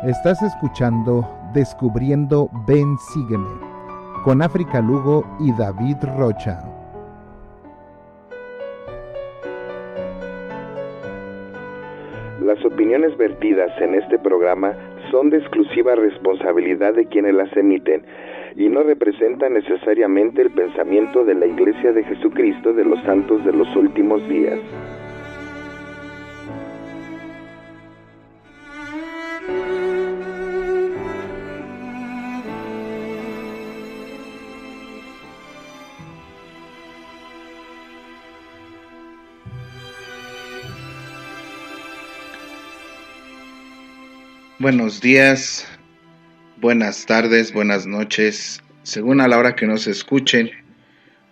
Estás escuchando Descubriendo Ven Sígueme con África Lugo y David Rocha. Las opiniones vertidas en este programa son de exclusiva responsabilidad de quienes las emiten y no representan necesariamente el pensamiento de la Iglesia de Jesucristo de los Santos de los Últimos Días. Buenos días, buenas tardes, buenas noches, según a la hora que nos escuchen.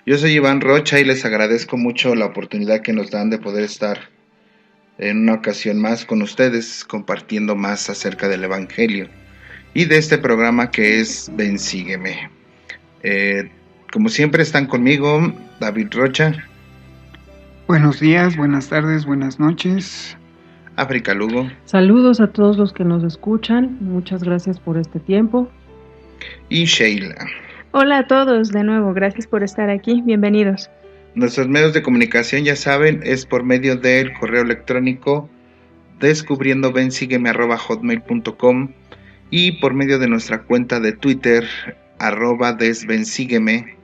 Yo soy Iván Rocha y les agradezco mucho la oportunidad que nos dan de poder estar en una ocasión más con ustedes, compartiendo más acerca del Evangelio y de este programa que es Ven Sígueme. Como siempre están conmigo David Rocha. Buenos días, buenas tardes, buenas noches. África Lugo. Saludos a todos los que nos escuchan, muchas gracias por este tiempo. Y Sheila. Hola a todos, de nuevo, gracias por estar aquí, bienvenidos. Nuestros medios de comunicación, ya saben, es por medio del correo electrónico descubriendobensigeme@hotmail.com y por medio de nuestra cuenta de Twitter @desbensígueme.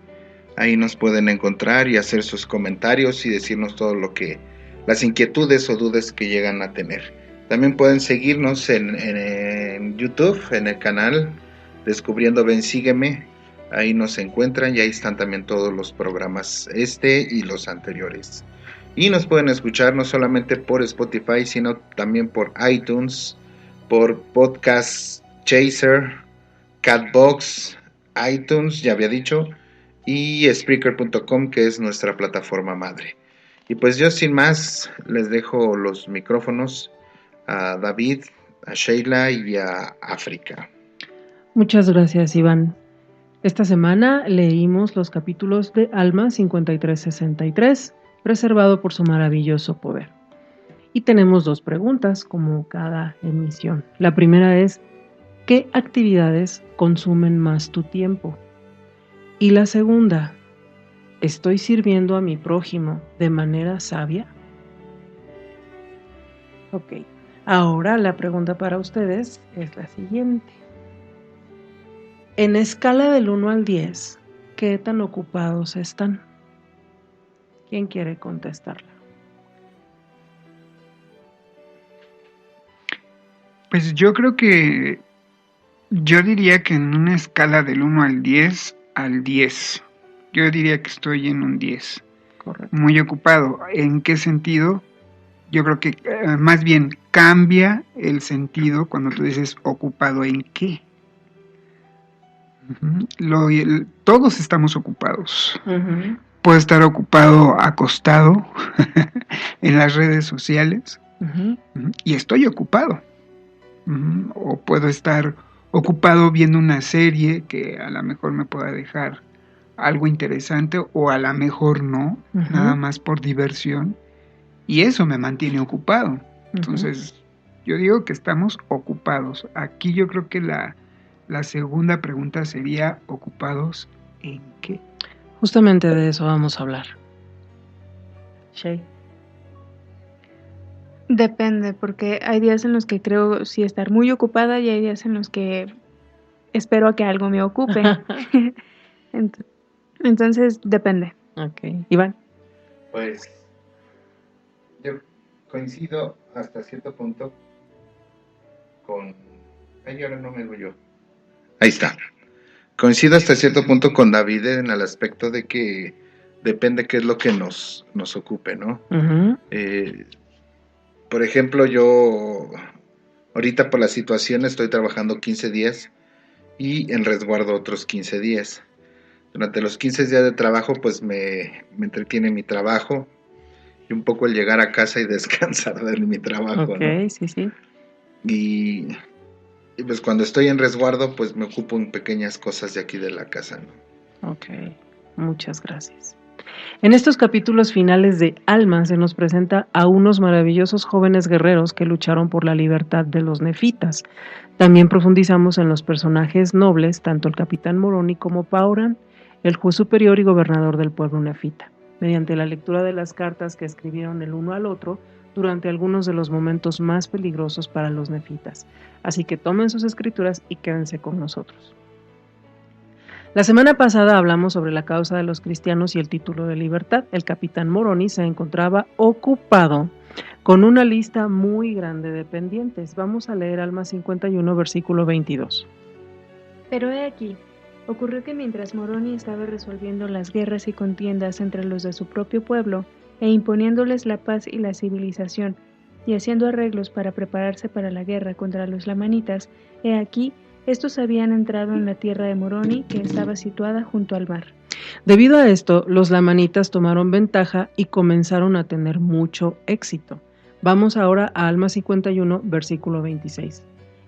Ahí nos pueden encontrar y hacer sus comentarios y decirnos todo lo que las inquietudes o dudas que llegan a tener. También pueden seguirnos en YouTube, en el canal Descubriendo Ven Sígueme. Ahí nos encuentran y ahí están también todos los programas, y los anteriores. Y nos pueden escuchar no solamente por Spotify, sino también por iTunes, por Podcast Chaser, Catbox, iTunes, ya había dicho, y Spreaker.com, que es nuestra plataforma madre. Y pues yo sin más les dejo los micrófonos a David, a Sheila y a África. Muchas gracias, Iván. Esta semana leímos los capítulos de Alma 53-63, preservado por su maravilloso poder. Y tenemos dos preguntas, como cada emisión. La primera es, ¿qué actividades consumen más tu tiempo? Y la segunda, ¿estoy sirviendo a mi prójimo de manera sabia? Ok, ahora la pregunta para ustedes es la siguiente. En escala del 1 al 10, ¿qué tan ocupados están? ¿Quién quiere contestarla? Pues yo diría que en una escala del 1 al 10, yo diría que estoy en un 10. Correcto. Muy ocupado. ¿En qué sentido? Yo creo que más bien cambia el sentido cuando tú dices ocupado en qué. Todos estamos ocupados. Uh-huh. Puedo estar ocupado acostado en las redes sociales, Uh-huh. y estoy ocupado. O puedo estar ocupado viendo una serie que a lo mejor me pueda dejar algo interesante o a lo mejor no, Uh-huh. nada más por diversión, y eso me mantiene ocupado. Uh-huh. Entonces yo digo que estamos ocupados. Aquí yo creo que la segunda pregunta sería ¿ocupados en qué? Justamente de eso vamos a hablar. Shay. Depende, porque hay días en los que creo sí estar muy ocupada y hay días en los que espero a que algo me ocupe. Entonces, depende. Ok, Iván. Pues yo coincido hasta cierto punto con... Ay, ahora no me veo yo. Ahí está. Coincido hasta cierto punto con David en el aspecto de que depende qué es lo que nos ocupe, ¿no? Uh-huh. Por ejemplo, yo ahorita por la situación estoy trabajando 15 días y en resguardo otros 15 días. Durante los 15 días de trabajo pues me entretiene mi trabajo y un poco el llegar a casa y descansar de mi trabajo, Okay, ¿no? Sí. Y pues cuando estoy en resguardo pues me ocupo en pequeñas cosas de aquí de la casa, ¿no? Ok, muchas gracias. En estos capítulos finales de Alma se nos presenta a unos maravillosos jóvenes guerreros que lucharon por la libertad de los nefitas. También profundizamos en los personajes nobles, tanto el capitán Moroni como Pauran, el juez superior y gobernador del pueblo nefita, mediante la lectura de las cartas que escribieron el uno al otro durante algunos de los momentos más peligrosos para los nefitas. Así que tomen sus escrituras y quédense con nosotros. La semana pasada hablamos sobre la causa de los cristianos y el título de libertad. El capitán Moroni se encontraba ocupado con una lista muy grande de pendientes. Vamos a leer Alma 51, versículo 22. Pero he aquí, ocurrió que mientras Moroni estaba resolviendo las guerras y contiendas entre los de su propio pueblo, e imponiéndoles la paz y la civilización, y haciendo arreglos para prepararse para la guerra contra los lamanitas, he aquí, estos habían entrado en la tierra de Moroni, que estaba situada junto al mar. Debido a esto, los lamanitas tomaron ventaja y comenzaron a tener mucho éxito. Vamos ahora a Alma 51, versículo 26.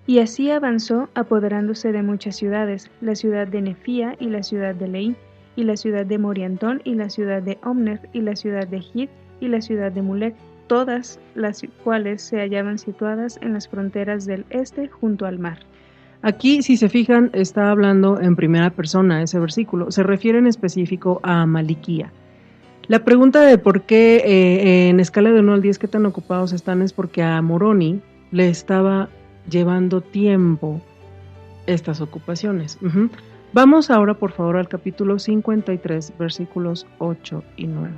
Y así avanzó, apoderándose de muchas ciudades, la ciudad de Nefía y la ciudad de Leí, y la ciudad de Moriantón y la ciudad de Omner y la ciudad de Gid y la ciudad de Mulek, todas las cuales se hallaban situadas en las fronteras del este junto al mar. Aquí, si se fijan, está hablando en primera persona ese versículo. Se refiere en específico a Amaliquía. La pregunta de por qué en escala de 1 al 10 qué tan ocupados están es porque a Moroni le estaba llevando tiempo estas ocupaciones. Vamos ahora, por favor, al capítulo 53, versículos 8 y 9.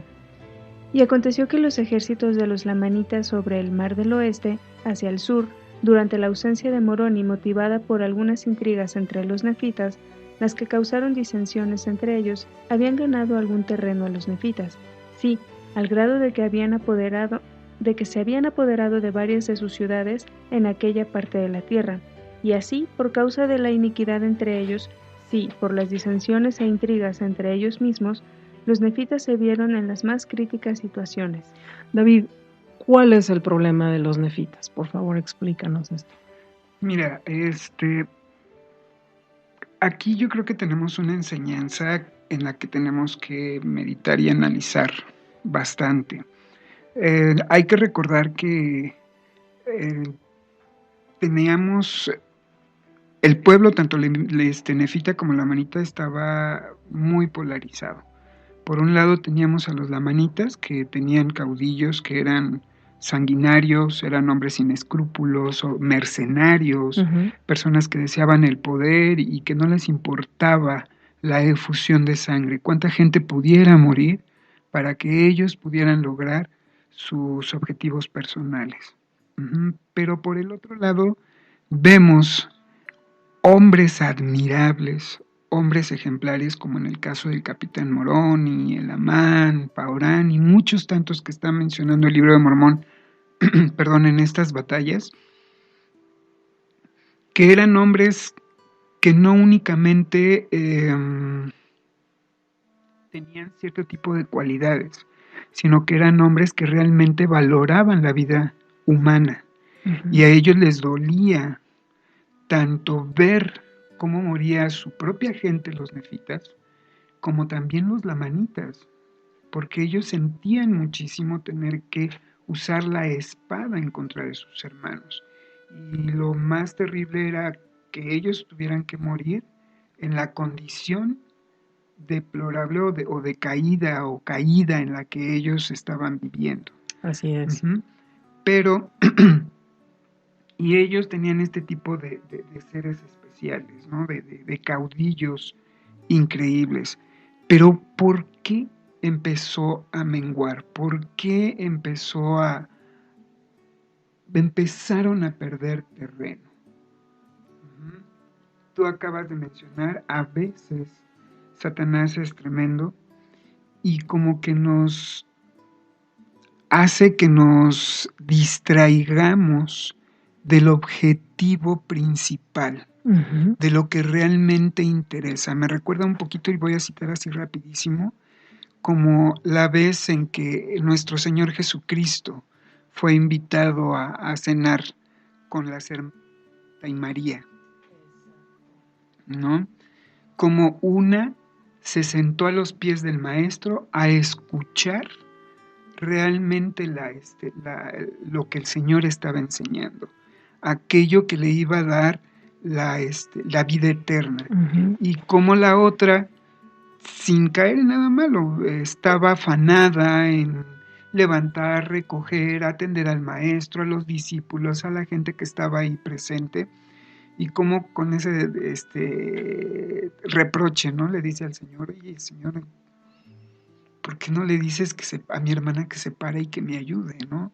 Y aconteció que los ejércitos de los lamanitas sobre el mar del oeste, hacia el sur, durante la ausencia de Moroni, motivada por algunas intrigas entre los nefitas, las que causaron disensiones entre ellos, habían ganado algún terreno a los nefitas, sí, al grado de que se habían apoderado de varias de sus ciudades en aquella parte de la tierra, y así, por causa de la iniquidad entre ellos, sí, por las disensiones e intrigas entre ellos mismos, los nefitas se vieron en las más críticas situaciones. David, ¿cuál es el problema de los nefitas? Por favor, explícanos esto. Mira, aquí yo creo que tenemos una enseñanza en la que tenemos que meditar y analizar bastante. Hay que recordar que teníamos el pueblo, tanto nefita como lamanita, estaba muy polarizado. Por un lado teníamos a los lamanitas, que tenían caudillos que eran sanguinarios, eran hombres sin escrúpulos, o mercenarios, personas que deseaban el poder y que no les importaba la efusión de sangre, cuánta gente pudiera morir para que ellos pudieran lograr sus objetivos personales. Pero por el otro lado vemos hombres admirables, hombres ejemplares, como en el caso del capitán Moroni, el Amán, Paorán y muchos tantos que está mencionando el libro de Mormón, en estas batallas, que eran hombres que no únicamente tenían cierto tipo de cualidades, sino que eran hombres que realmente valoraban la vida humana, y a ellos les dolía tanto ver cómo moría su propia gente, los nefitas, como también los lamanitas, porque ellos sentían muchísimo tener que usar la espada en contra de sus hermanos. Y lo más terrible era que ellos tuvieran que morir en la condición deplorable o de caída en la que ellos estaban viviendo. Así es. Pero, y ellos tenían este tipo de seres especiales, ¿no? de caudillos increíbles. Pero ¿por qué empezó a menguar? ¿Por qué empezaron a perder terreno? Tú acabas de mencionar, a veces Satanás es tremendo y como que nos hace que nos distraigamos del objetivo principal, de lo que realmente interesa. Me recuerda un poquito, y voy a citar así rapidísimo, como la vez en que nuestro Señor Jesucristo fue invitado a cenar con la Santa y María, ¿no? Como una se sentó a los pies del maestro a escuchar realmente lo que el Señor estaba enseñando, aquello que le iba a dar la vida eterna. Ujú. Y como la otra, sin caer en nada malo, estaba afanada en levantar, recoger, atender al maestro, a los discípulos, a la gente que estaba ahí presente, y como con ese reproche, ¿no? Le dice al Señor: oye, Señor, ¿por qué no le dices a mi hermana que se pare y que me ayude, ¿no?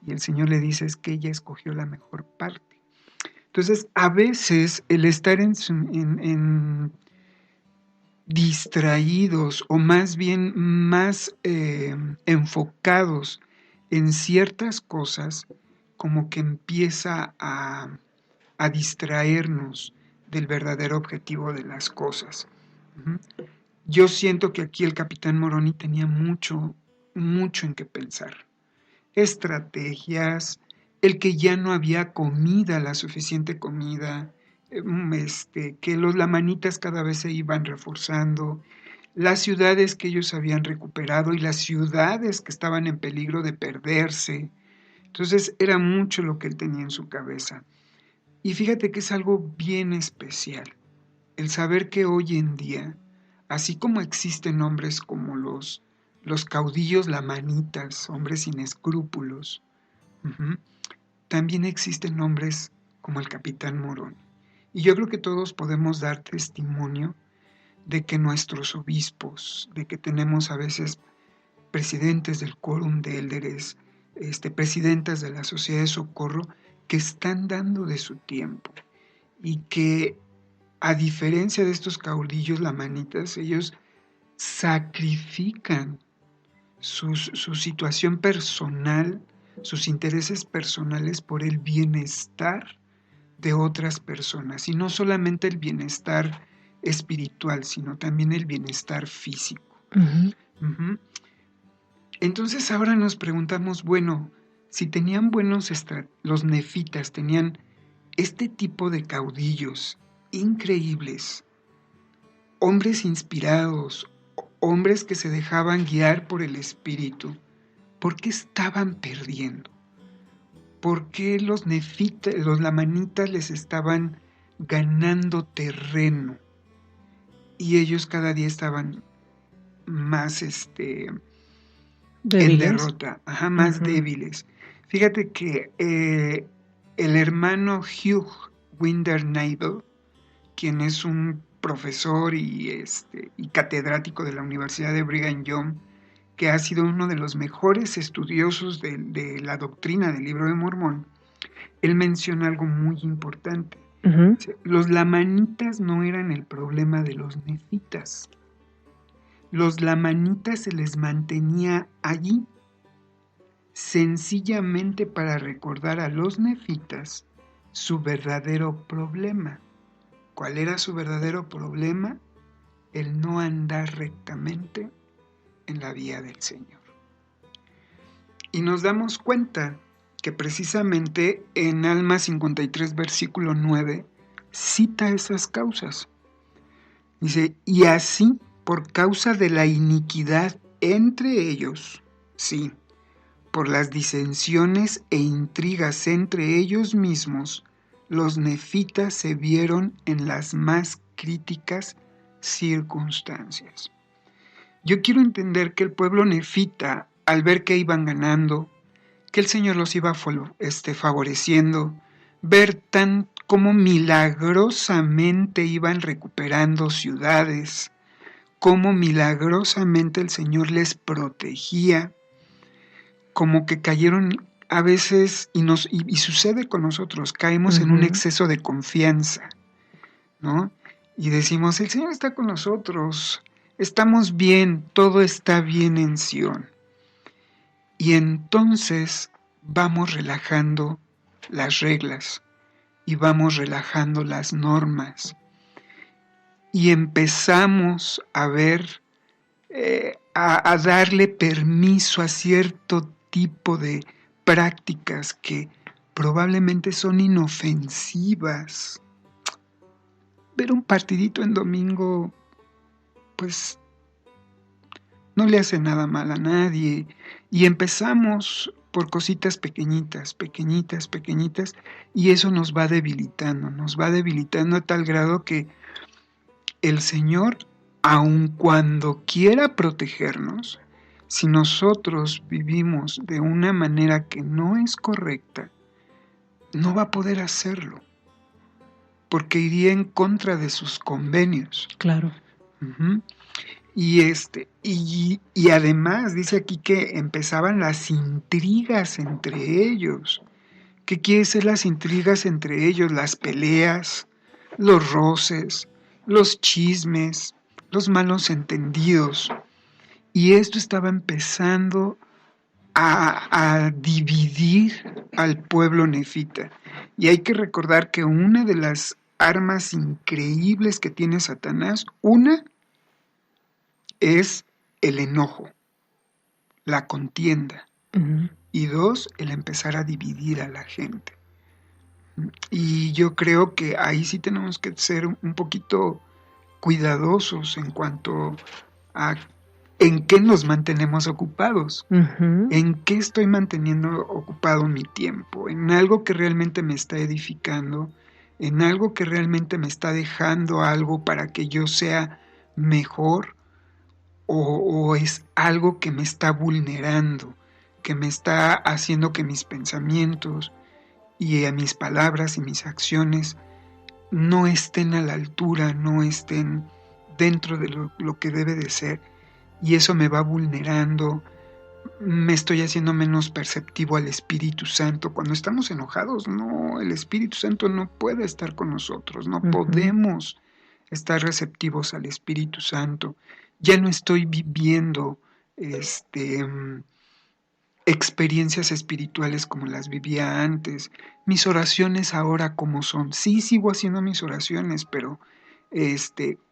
Y el Señor le dice: es que ella escogió la mejor parte. Entonces, a veces el estar en distraídos, o más bien más enfocados en ciertas cosas, como que empieza a distraernos del verdadero objetivo de las cosas. Ujú. Yo siento que aquí el capitán Moroni tenía mucho en qué pensar. Estrategias, el que ya no había comida, la suficiente comida, que los lamanitas cada vez se iban reforzando, las ciudades que ellos habían recuperado y las ciudades que estaban en peligro de perderse. Entonces era mucho lo que él tenía en su cabeza. Y fíjate que es algo bien especial, el saber que hoy en día, así como existen hombres como los caudillos lamanitas, hombres sin escrúpulos, también existen hombres como el capitán Moroni. Y yo creo que todos podemos dar testimonio de que nuestros obispos, de que tenemos a veces presidentes del quórum de élderes, presidentas de la Sociedad de Socorro, que están dando de su tiempo y que, a diferencia de estos caudillos lamanitas, ellos sacrifican su situación personal, sus intereses personales por el bienestar de otras personas, y no solamente el bienestar espiritual, sino también el bienestar físico. Uh-huh. Entonces ahora nos preguntamos, bueno, si tenían los nefitas tenían este tipo de caudillos increíbles, hombres inspirados, hombres que se dejaban guiar por el Espíritu, ¿por qué estaban perdiendo? ¿Por qué los lamanitas les estaban ganando terreno? Y ellos cada día estaban más ¿Débiles? En derrota, más débiles. Fíjate que el hermano Hugh Windernavel, quien es un profesor y catedrático de la Universidad de Brigham Young, que ha sido uno de los mejores estudiosos de la doctrina del Libro de Mormón, él menciona algo muy importante. Uh-huh. Los lamanitas no eran el problema de los nefitas. Los lamanitas se les mantenía allí sencillamente para recordar a los nefitas su verdadero problema. ¿Cuál era su verdadero problema? El no andar rectamente en la vía del Señor. Y nos damos cuenta que precisamente en Alma 53, versículo 9, cita esas causas. Dice: y así, por causa de la iniquidad entre ellos, sí, por las disensiones e intrigas entre ellos mismos, los nefitas se vieron en las más críticas circunstancias. Yo quiero entender que el pueblo nefita, al ver que iban ganando, que el Señor los iba favoreciendo, ver tan como milagrosamente iban recuperando ciudades, cómo milagrosamente el Señor les protegía, como que cayeron a veces, y sucede con nosotros, caemos en un exceso de confianza, ¿no? Y decimos: el Señor está con nosotros, estamos bien, todo está bien en Sión. Y entonces vamos relajando las reglas y vamos relajando las normas y empezamos a ver, a darle permiso a cierto tipo de prácticas que probablemente son inofensivas. Ver un partidito en domingo pues no le hace nada mal a nadie, y empezamos por cositas pequeñitas, y eso nos va debilitando a tal grado que el Señor, aun cuando quiera protegernos, si nosotros vivimos de una manera que no es correcta, no va a poder hacerlo, porque iría en contra de sus convenios. Claro. Uh-huh. Y además dice aquí que empezaban las intrigas entre ellos. ¿Qué quiere decir las intrigas entre ellos? Las peleas, los roces, los chismes, los malos entendidos. Y esto estaba empezando a dividir al pueblo nefita. Y hay que recordar que una de las armas increíbles que tiene Satanás, una es el enojo, la contienda, y dos, el empezar a dividir a la gente. Y yo creo que ahí sí tenemos que ser un poquito cuidadosos en cuanto a en qué nos mantenemos ocupados, en qué estoy manteniendo ocupado mi tiempo, en algo que realmente me está edificando, en algo que realmente me está dejando algo para que yo sea mejor, o es algo que me está vulnerando, que me está haciendo que mis pensamientos y mis palabras y mis acciones no estén a la altura, no estén dentro de lo que debe de ser, y eso me va vulnerando, me estoy haciendo menos perceptivo al Espíritu Santo. Cuando estamos enojados, no, el Espíritu Santo no puede estar con nosotros, no podemos estar receptivos al Espíritu Santo. Ya no estoy viviendo experiencias espirituales como las vivía antes. Mis oraciones ahora, ¿cómo son? Sí, sigo haciendo mis oraciones, pero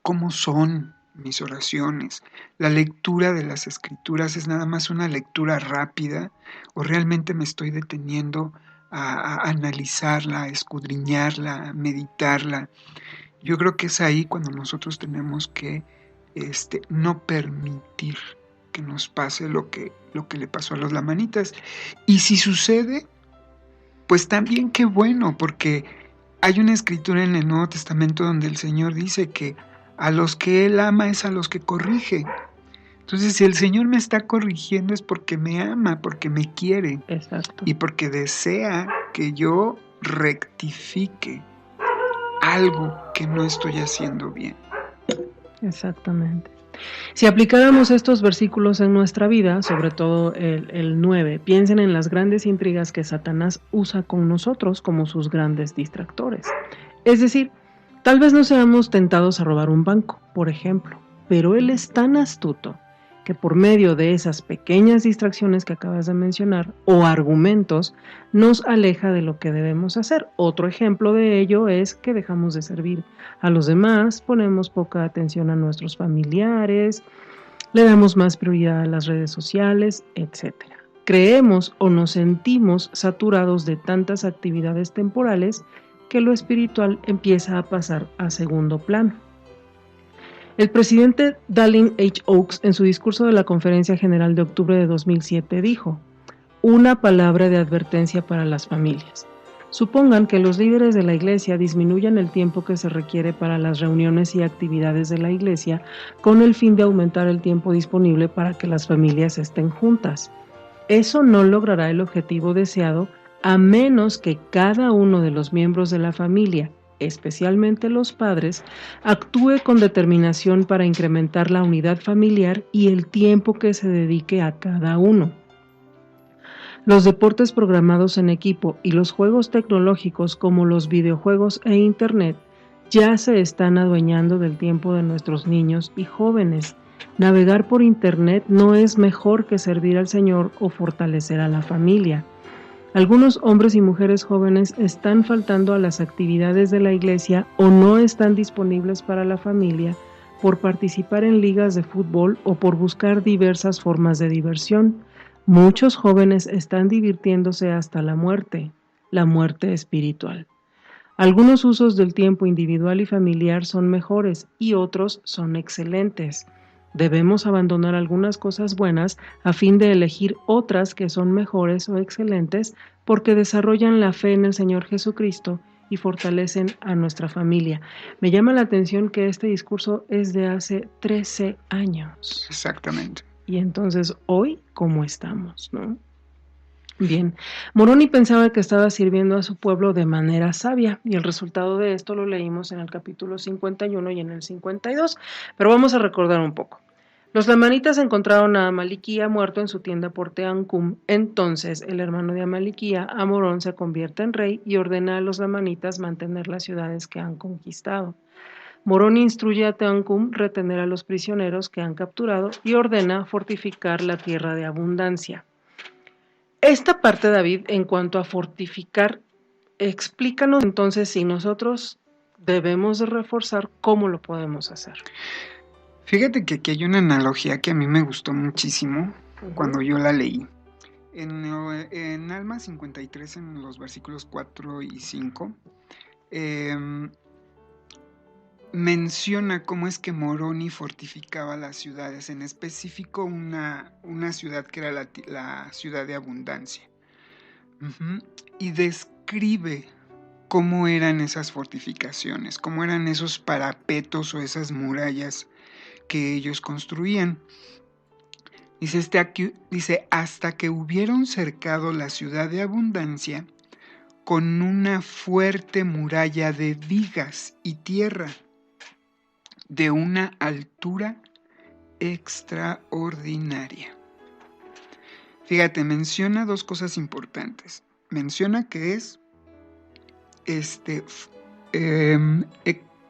¿cómo son mis oraciones? La lectura de las Escrituras es nada más una lectura rápida, o realmente me estoy deteniendo a analizarla, a escudriñarla, a meditarla. Yo creo que es ahí cuando nosotros tenemos que no permitir que nos pase lo que le pasó a los lamanitas. Y si sucede, pues también qué bueno, porque hay una escritura en el Nuevo Testamento donde el Señor dice que a los que Él ama es a los que corrige. Entonces, si el Señor me está corrigiendo es porque me ama, porque me quiere. Exacto. Y porque desea que yo rectifique algo que no estoy haciendo bien. Exactamente. Si aplicáramos estos versículos en nuestra vida, sobre todo el 9, piensen en las grandes intrigas que Satanás usa con nosotros como sus grandes distractores. Es decir, tal vez no seamos tentados a robar un banco, por ejemplo, pero él es tan astuto que por medio de esas pequeñas distracciones que acabas de mencionar o argumentos, nos aleja de lo que debemos hacer. Otro ejemplo de ello es que dejamos de servir a los demás, ponemos poca atención a nuestros familiares, le damos más prioridad a las redes sociales, etc. Creemos o nos sentimos saturados de tantas actividades temporales que lo espiritual empieza a pasar a segundo plano. El presidente Dallin H. Oaks, en su discurso de la Conferencia General de octubre de 2007, dijo: una palabra de advertencia para las familias. Supongan que los líderes de la iglesia disminuyan el tiempo que se requiere para las reuniones y actividades de la iglesia con el fin de aumentar el tiempo disponible para que las familias estén juntas. Eso no logrará el objetivo deseado a menos que cada uno de los miembros de la familia, especialmente los padres, actúe con determinación para incrementar la unidad familiar y el tiempo que se dedique a cada uno. Los deportes programados en equipo y los juegos tecnológicos como los videojuegos e Internet ya se están adueñando del tiempo de nuestros niños y jóvenes. Navegar por Internet no es mejor que servir al Señor o fortalecer a la familia. Algunos hombres y mujeres jóvenes están faltando a las actividades de la iglesia o no están disponibles para la familia por participar en ligas de fútbol o por buscar diversas formas de diversión. Muchos jóvenes están divirtiéndose hasta la muerte espiritual. Algunos usos del tiempo individual y familiar son mejores y otros son excelentes. Debemos abandonar algunas cosas buenas a fin de elegir otras que son mejores o excelentes porque desarrollan la fe en el Señor Jesucristo y fortalecen a nuestra familia. Me llama la atención que este discurso es de hace 13 años. Exactamente. Y entonces, hoy, ¿cómo estamos, no? Bien, Moroni pensaba que estaba sirviendo a su pueblo de manera sabia y el resultado de esto lo leímos en el capítulo 51 y en el 52, pero vamos a recordar un poco. Los lamanitas encontraron a Amaliquía muerto en su tienda por Teancum. Entonces el hermano de Amaliquía, Amorón, se convierte en rey y ordena a los lamanitas mantener las ciudades que han conquistado. Morón instruye a Teancum retener a los prisioneros que han capturado y ordena fortificar la tierra de abundancia. Esta parte, David, en cuanto a fortificar, explícanos entonces si nosotros debemos de reforzar, ¿cómo lo podemos hacer? Fíjate que aquí hay una analogía que a mí me gustó muchísimo cuando yo la leí. En Alma 53, en los versículos 4 y 5, menciona cómo es que Moroni fortificaba las ciudades, en específico una ciudad que era la ciudad de abundancia. Y describe cómo eran esas fortificaciones, cómo eran esos parapetos o esas murallas que ellos construían. Dice, hasta que hubieron cercado la ciudad de abundancia con una fuerte muralla de vigas y tierra, de una altura extraordinaria. Fíjate, menciona dos cosas importantes. Menciona que es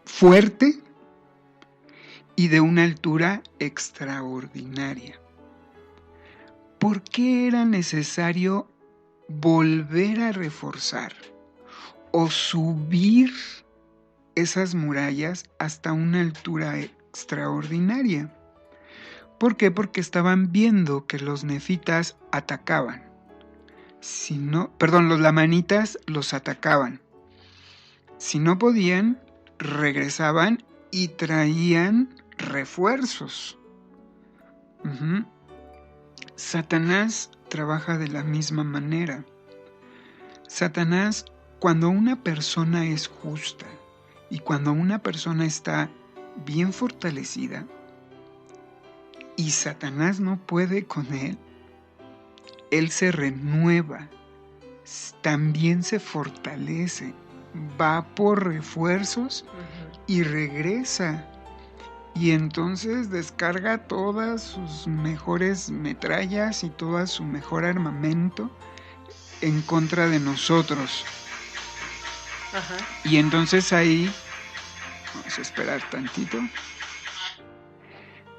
fuerte y de una altura extraordinaria. ¿Por qué era necesario volver a reforzar o subir esas murallas hasta una altura extraordinaria? ¿Por qué? Porque estaban viendo que los nefitas atacaban. Los lamanitas los atacaban. Si no podían, regresaban y traían refuerzos. Satanás trabaja de la misma manera. Satanás, cuando una persona es justa y cuando una persona está bien fortalecida y Satanás no puede con él se renueva, también se fortalece, va por refuerzos y regresa. Y entonces descarga todas sus mejores metrallas y todo su mejor armamento en contra de nosotros. Y entonces ahí, vamos a esperar tantito.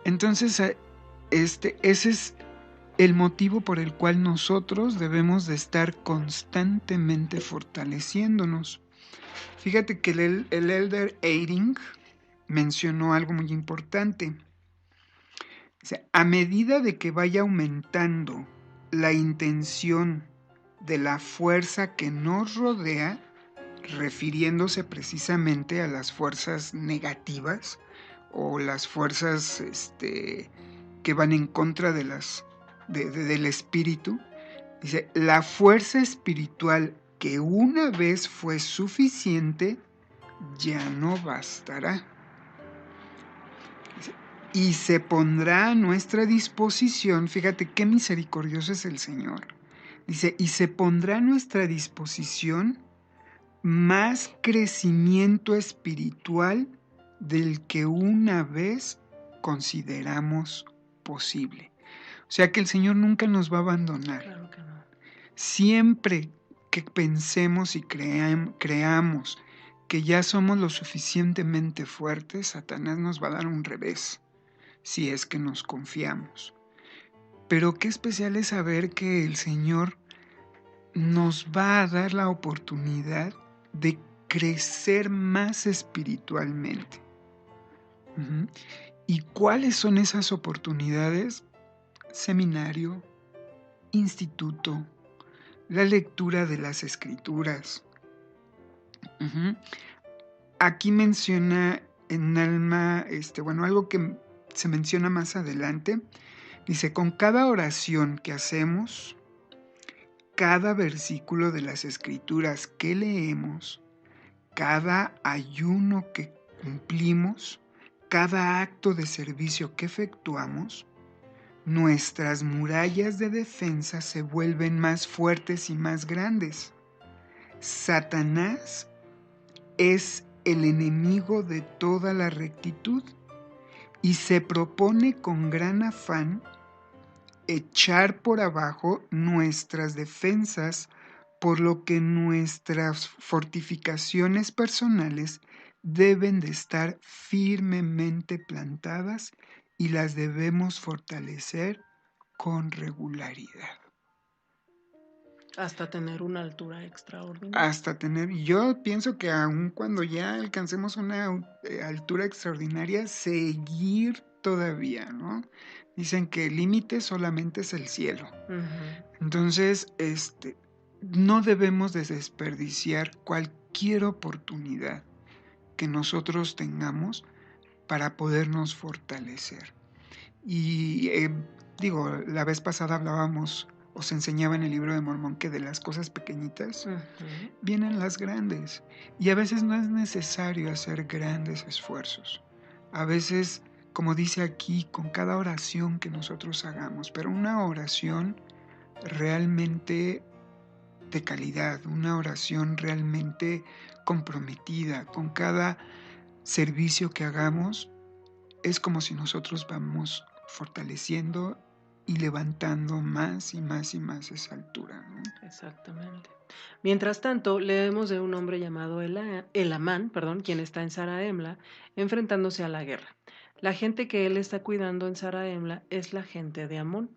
Entonces ese es el motivo por el cual nosotros debemos de estar constantemente fortaleciéndonos. Fíjate que el elder Eyring mencionó algo muy importante. Dice, a medida de que vaya aumentando la intención de la fuerza que nos rodea, refiriéndose precisamente a las fuerzas negativas o las fuerzas que van en contra de del espíritu, dice, la fuerza espiritual que una vez fue suficiente ya no bastará. Y se pondrá a nuestra disposición, fíjate qué misericordioso es el Señor, dice, y se pondrá a nuestra disposición más crecimiento espiritual del que una vez consideramos posible. O sea que el Señor nunca nos va a abandonar. Claro que no. Siempre que pensemos y creamos que ya somos lo suficientemente fuertes, Satanás nos va a dar un revés, si es que nos confiamos. Pero qué especial es saber que el Señor nos va a dar la oportunidad de crecer más espiritualmente. ¿Y cuáles son esas oportunidades? Seminario, instituto, la lectura de las Escrituras. Aquí menciona en Alma, algo que se menciona más adelante. Dice, con cada oración que hacemos, cada versículo de las Escrituras que leemos, cada ayuno que cumplimos, cada acto de servicio que efectuamos, nuestras murallas de defensa se vuelven más fuertes y más grandes. Satanás es el enemigo de toda la rectitud y se propone con gran afán echar por abajo nuestras defensas, por lo que nuestras fortificaciones personales deben de estar firmemente plantadas y las debemos fortalecer con regularidad. Hasta tener una altura extraordinaria. Yo pienso que aun cuando ya alcancemos una altura extraordinaria, seguir todavía, ¿no? Dicen que el límite solamente es el cielo. Entonces, no debemos de desperdiciar cualquier oportunidad que nosotros tengamos para podernos fortalecer. Y la vez pasada hablábamos o se enseñaba en el libro de Mormón que de las cosas pequeñitas vienen las grandes. Y a veces no es necesario hacer grandes esfuerzos. A veces, como dice aquí, con cada oración que nosotros hagamos, pero una oración realmente de calidad, una oración realmente comprometida, con cada servicio que hagamos, es como si nosotros vamos fortaleciendo y levantando más y más y más esa altura, ¿no? Exactamente. Mientras tanto, leemos de un hombre llamado Elamán, quien está en Zarahemla, enfrentándose a la guerra. La gente que él está cuidando en Zarahemla es la gente de Amón.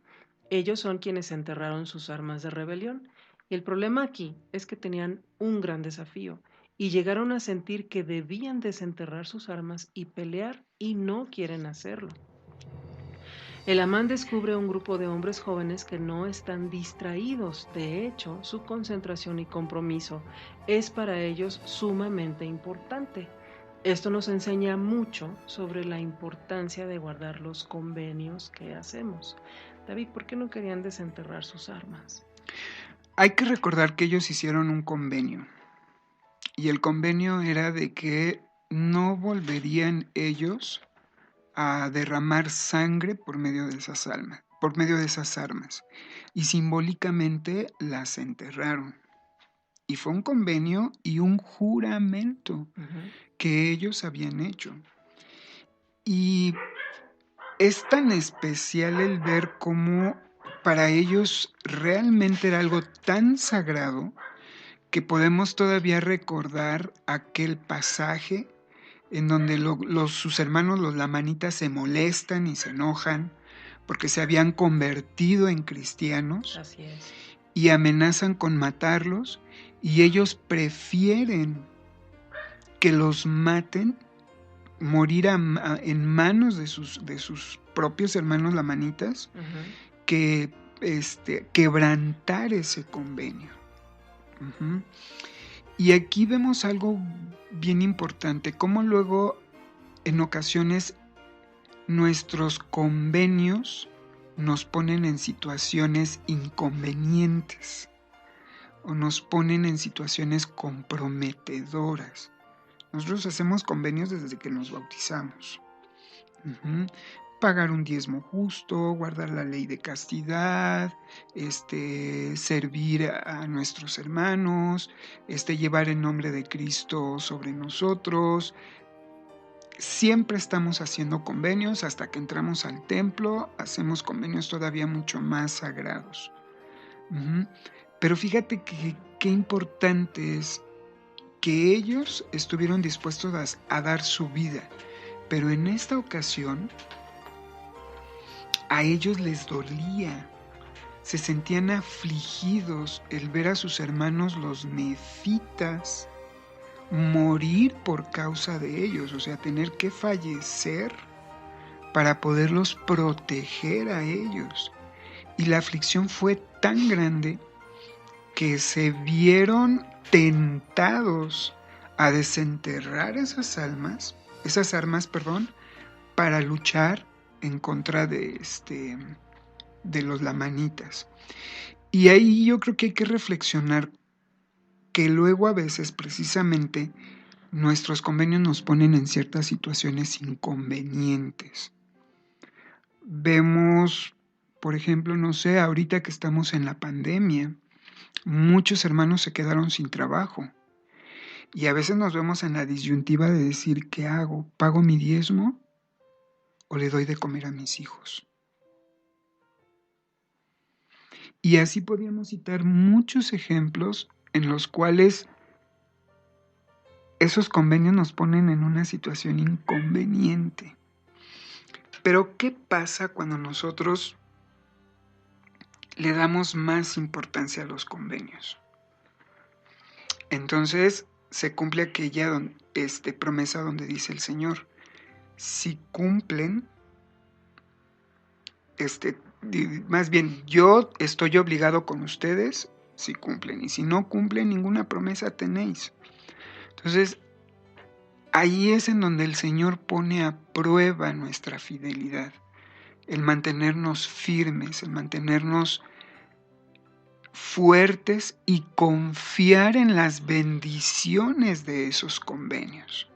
Ellos son quienes enterraron sus armas de rebelión. Y el problema aquí es que tenían un gran desafío y llegaron a sentir que debían desenterrar sus armas y pelear y no quieren hacerlo. Elamán descubre un grupo de hombres jóvenes que no están distraídos. De hecho, su concentración y compromiso es para ellos sumamente importante. Esto nos enseña mucho sobre la importancia de guardar los convenios que hacemos. David, ¿por qué no querían desenterrar sus armas? Hay que recordar que ellos hicieron un convenio. Y el convenio era de que no volverían ellos a derramar sangre por medio de esas armas. Y simbólicamente las enterraron. Y fue un convenio y un juramento que ellos habían hecho. Y es tan especial el ver cómo para ellos realmente era algo tan sagrado que podemos todavía recordar aquel pasaje en donde sus hermanos, los lamanitas, se molestan y se enojan porque se habían convertido en cristianos. Así es. Y amenazan con matarlos, y ellos prefieren que los maten, morir en manos de sus propios hermanos lamanitas, que quebrantar ese convenio. Y aquí vemos algo bien importante, cómo luego en ocasiones nuestros convenios nos ponen en situaciones inconvenientes o nos ponen en situaciones comprometedoras. Nosotros hacemos convenios desde que nos bautizamos. Pagar un diezmo justo, guardar la ley de castidad, servir a nuestros hermanos, llevar el nombre de Cristo sobre nosotros. Siempre estamos haciendo convenios. Hasta que entramos al templo, hacemos convenios todavía mucho más sagrados. Pero fíjate qué importante es que ellos estuvieron dispuestos a dar su vida. Pero en esta ocasión, a ellos les dolía, se sentían afligidos el ver a sus hermanos los nefitas morir por causa de ellos, o sea, tener que fallecer para poderlos proteger a ellos. Y la aflicción fue tan grande que se vieron tentados a desenterrar esas armas, para luchar en contra de los lamanitas. Y ahí yo creo que hay que reflexionar que luego a veces precisamente nuestros convenios nos ponen en ciertas situaciones inconvenientes. Vemos, por ejemplo, no sé, ahorita que estamos en la pandemia, muchos hermanos se quedaron sin trabajo. Y a veces nos vemos en la disyuntiva de decir, ¿qué hago? ¿Pago mi diezmo o le doy de comer a mis hijos? Y así podríamos citar muchos ejemplos en los cuales esos convenios nos ponen en una situación inconveniente. Pero ¿qué pasa cuando nosotros le damos más importancia a los convenios? Entonces se cumple aquella promesa donde dice el Señor, si cumplen, más bien yo estoy obligado con ustedes si cumplen, y si no cumplen ninguna promesa tenéis. Entonces ahí es en donde el Señor pone a prueba nuestra fidelidad, el mantenernos firmes, el mantenernos fuertes y confiar en las bendiciones de esos convenios.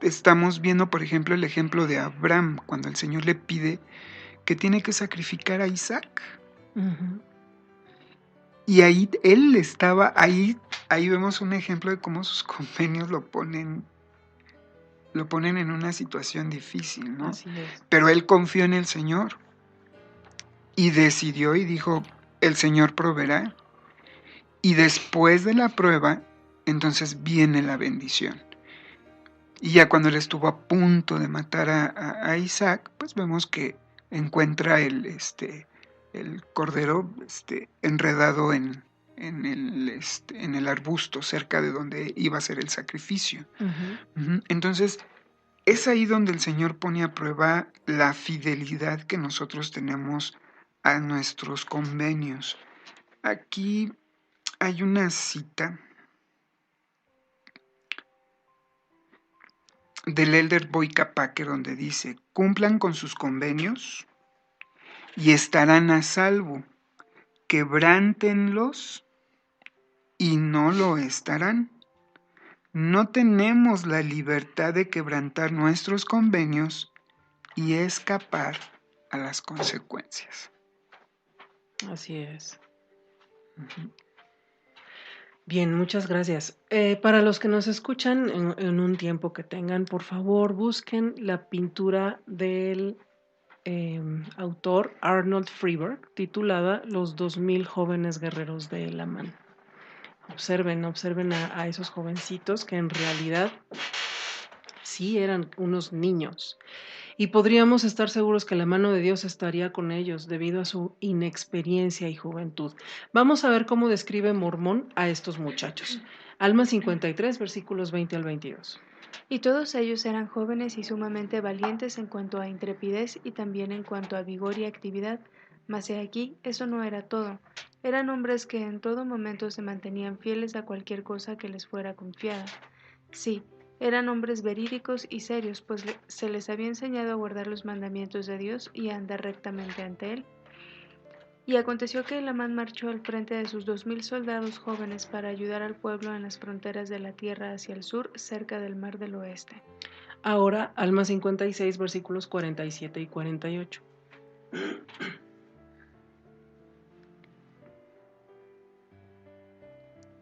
Estamos viendo, por ejemplo, el ejemplo de Abraham, cuando el Señor le pide que tiene que sacrificar a Isaac. Uh-huh. Y ahí él estaba, ahí vemos un ejemplo de cómo sus convenios lo ponen en una situación difícil, ¿no? Así es. Pero él confió en el Señor y decidió y dijo, el Señor proveerá. Y después de la prueba, entonces viene la bendición. Y ya cuando él estuvo a punto de matar a Isaac, pues vemos que encuentra el cordero enredado en el arbusto cerca de donde iba a ser el sacrificio. Uh-huh. Entonces, es ahí donde el Señor pone a prueba la fidelidad que nosotros tenemos a nuestros convenios. Aquí hay una cita del Elder Boyka Packer donde dice, cumplan con sus convenios y estarán a salvo, quebrántenlos y no lo estarán. No tenemos la libertad de quebrantar nuestros convenios y escapar a las consecuencias. Así es. Uh-huh. Bien, muchas gracias. Para los que nos escuchan en un tiempo que tengan, por favor, busquen la pintura del autor Arnold Friberg, titulada Los 2000 jóvenes guerreros de Elamán. Observen a esos jovencitos que en realidad sí eran unos niños. Y podríamos estar seguros que la mano de Dios estaría con ellos debido a su inexperiencia y juventud. Vamos a ver cómo describe Mormón a estos muchachos. Alma 53, versículos 20 al 22. Y todos ellos eran jóvenes y sumamente valientes en cuanto a intrepidez y también en cuanto a vigor y actividad. Mas he aquí, eso no era todo. Eran hombres que en todo momento se mantenían fieles a cualquier cosa que les fuera confiada. Sí, eran hombres verídicos y serios, pues se les había enseñado a guardar los mandamientos de Dios y a andar rectamente ante Él. Y aconteció que Elamán marchó al frente de sus 2000 soldados jóvenes para ayudar al pueblo en las fronteras de la tierra hacia el sur, cerca del mar del oeste. Ahora, Alma 56, versículos 47 y 48.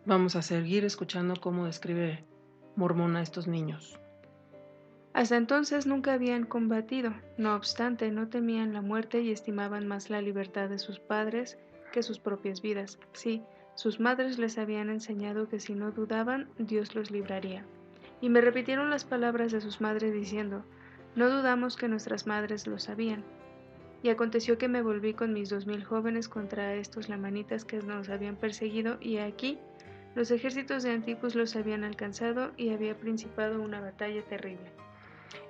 Vamos a seguir escuchando cómo describe Mormón a estos niños. Hasta entonces nunca habían combatido, no obstante no temían la muerte y estimaban más la libertad de sus padres que sus propias vidas. Sí, sus madres les habían enseñado que si no dudaban, Dios los libraría. Y me repitieron las palabras de sus madres diciendo, no dudamos que nuestras madres lo sabían. Y aconteció que me volví con mis 2000 jóvenes contra estos lamanitas que nos habían perseguido, y aquí los ejércitos de Antipas los habían alcanzado y había principado una batalla terrible.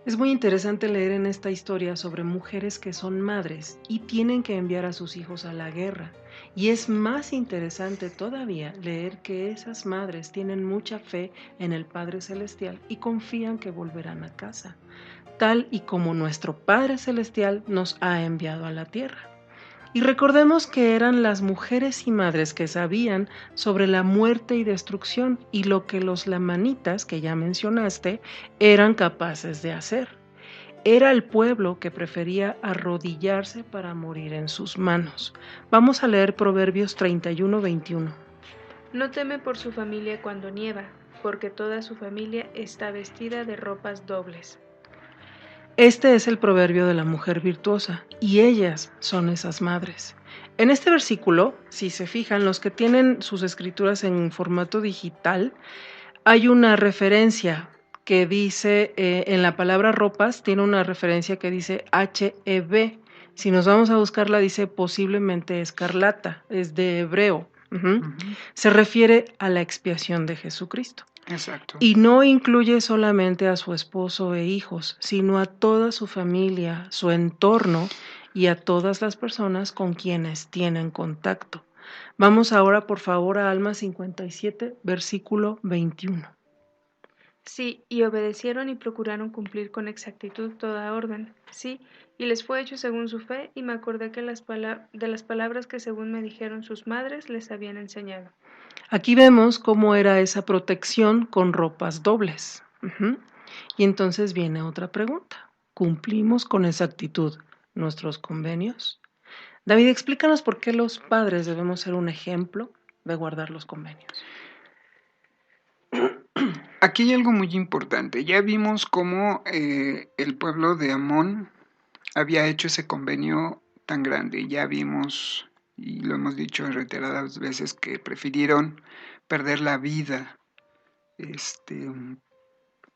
Es muy interesante leer en esta historia sobre mujeres que son madres y tienen que enviar a sus hijos a la guerra. Y es más interesante todavía leer que esas madres tienen mucha fe en el Padre Celestial y confían que volverán a casa. tal y como nuestro Padre Celestial nos ha enviado a la tierra. Y recordemos que eran las mujeres y madres que sabían sobre la muerte y destrucción y lo que los lamanitas, que ya mencionaste, eran capaces de hacer. Era el pueblo que prefería arrodillarse para morir en sus manos. Vamos a leer Proverbios 31:21. No teme por su familia cuando nieva, porque toda su familia está vestida de ropas dobles. Este es el proverbio de la mujer virtuosa, y ellas son esas madres. En este versículo, si se fijan, los que tienen sus escrituras en formato digital, hay una referencia que dice, en la palabra ropas, tiene una referencia que dice HEB. Si nos vamos a buscarla, dice posiblemente escarlata, es de hebreo. Se refiere a la expiación de Jesucristo. Exacto. Y no incluye solamente a su esposo e hijos, sino a toda su familia, su entorno y a todas las personas con quienes tienen contacto. Vamos ahora, por favor, a Alma 57, versículo 21. Sí, y obedecieron y procuraron cumplir con exactitud toda orden. Sí, y les fue hecho según su fe, y me acordé que de las palabras que según me dijeron sus madres les habían enseñado. Aquí vemos cómo era esa protección con ropas dobles. Y entonces viene otra pregunta. ¿Cumplimos con exactitud nuestros convenios? David, explícanos por qué los padres debemos ser un ejemplo de guardar los convenios. Aquí hay algo muy importante. Ya vimos cómo el pueblo de Amón había hecho ese convenio tan grande. Ya vimos, y lo hemos dicho reiteradas veces, que prefirieron perder la vida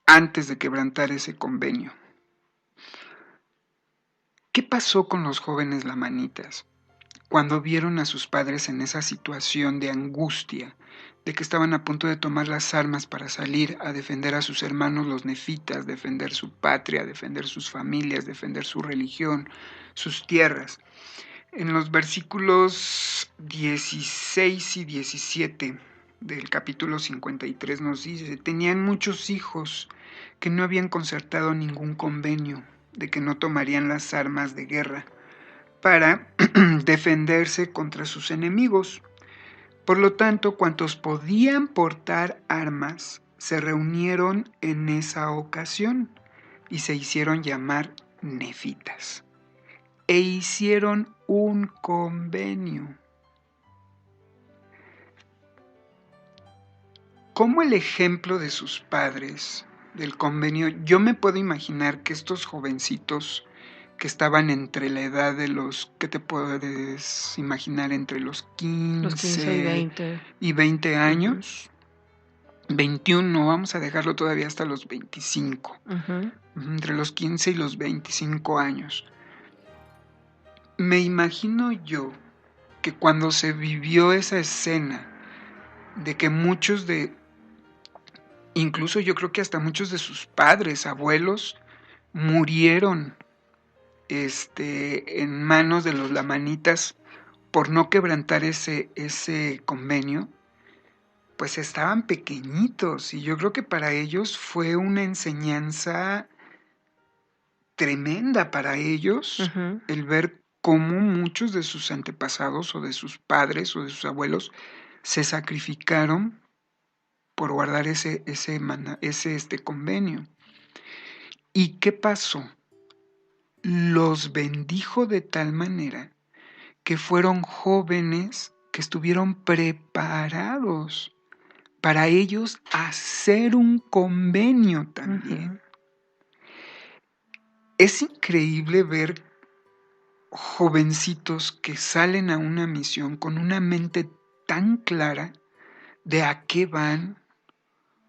antes de quebrantar ese convenio. ¿Qué pasó con los jóvenes lamanitas cuando vieron a sus padres en esa situación de angustia, de que estaban a punto de tomar las armas para salir a defender a sus hermanos los nefitas, defender su patria, defender sus familias, defender su religión, sus tierras? En los versículos 16 y 17 del capítulo 53 nos dice: tenían muchos hijos que no habían concertado ningún convenio de que no tomarían las armas de guerra para defenderse contra sus enemigos. Por lo tanto, cuantos podían portar armas se reunieron en esa ocasión y se hicieron llamar nefitas e hicieron un convenio. Como el ejemplo de sus padres del convenio, yo me puedo imaginar que estos jovencitos que estaban entre la edad de los, ¿qué te puedes imaginar? Entre los 15 y 20 años, 21, vamos a dejarlo todavía hasta los 25, entre los 15 y los 25 años. Me imagino yo que cuando se vivió esa escena de que muchos de, incluso yo creo que hasta muchos de sus padres, abuelos, murieron en manos de los lamanitas por no quebrantar ese convenio, pues estaban pequeñitos, y yo creo que para ellos fue una enseñanza tremenda para ellos, el ver cómo muchos de sus antepasados o de sus padres o de sus abuelos se sacrificaron por guardar ese convenio. ¿Y qué pasó? Los bendijo de tal manera que fueron jóvenes que estuvieron preparados para ellos hacer un convenio también. Es increíble ver jovencitos que salen a una misión con una mente tan clara de a qué van,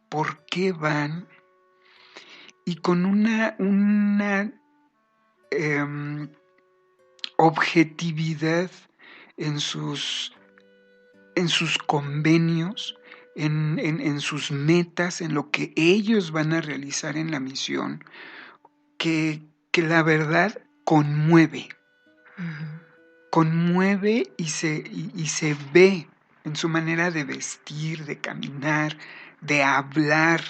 por qué van, y con una objetividad en sus convenios, en sus metas, en lo que ellos van a realizar en la misión, que la verdad conmueve. Conmueve y se ve en su manera de vestir, de caminar, de hablar.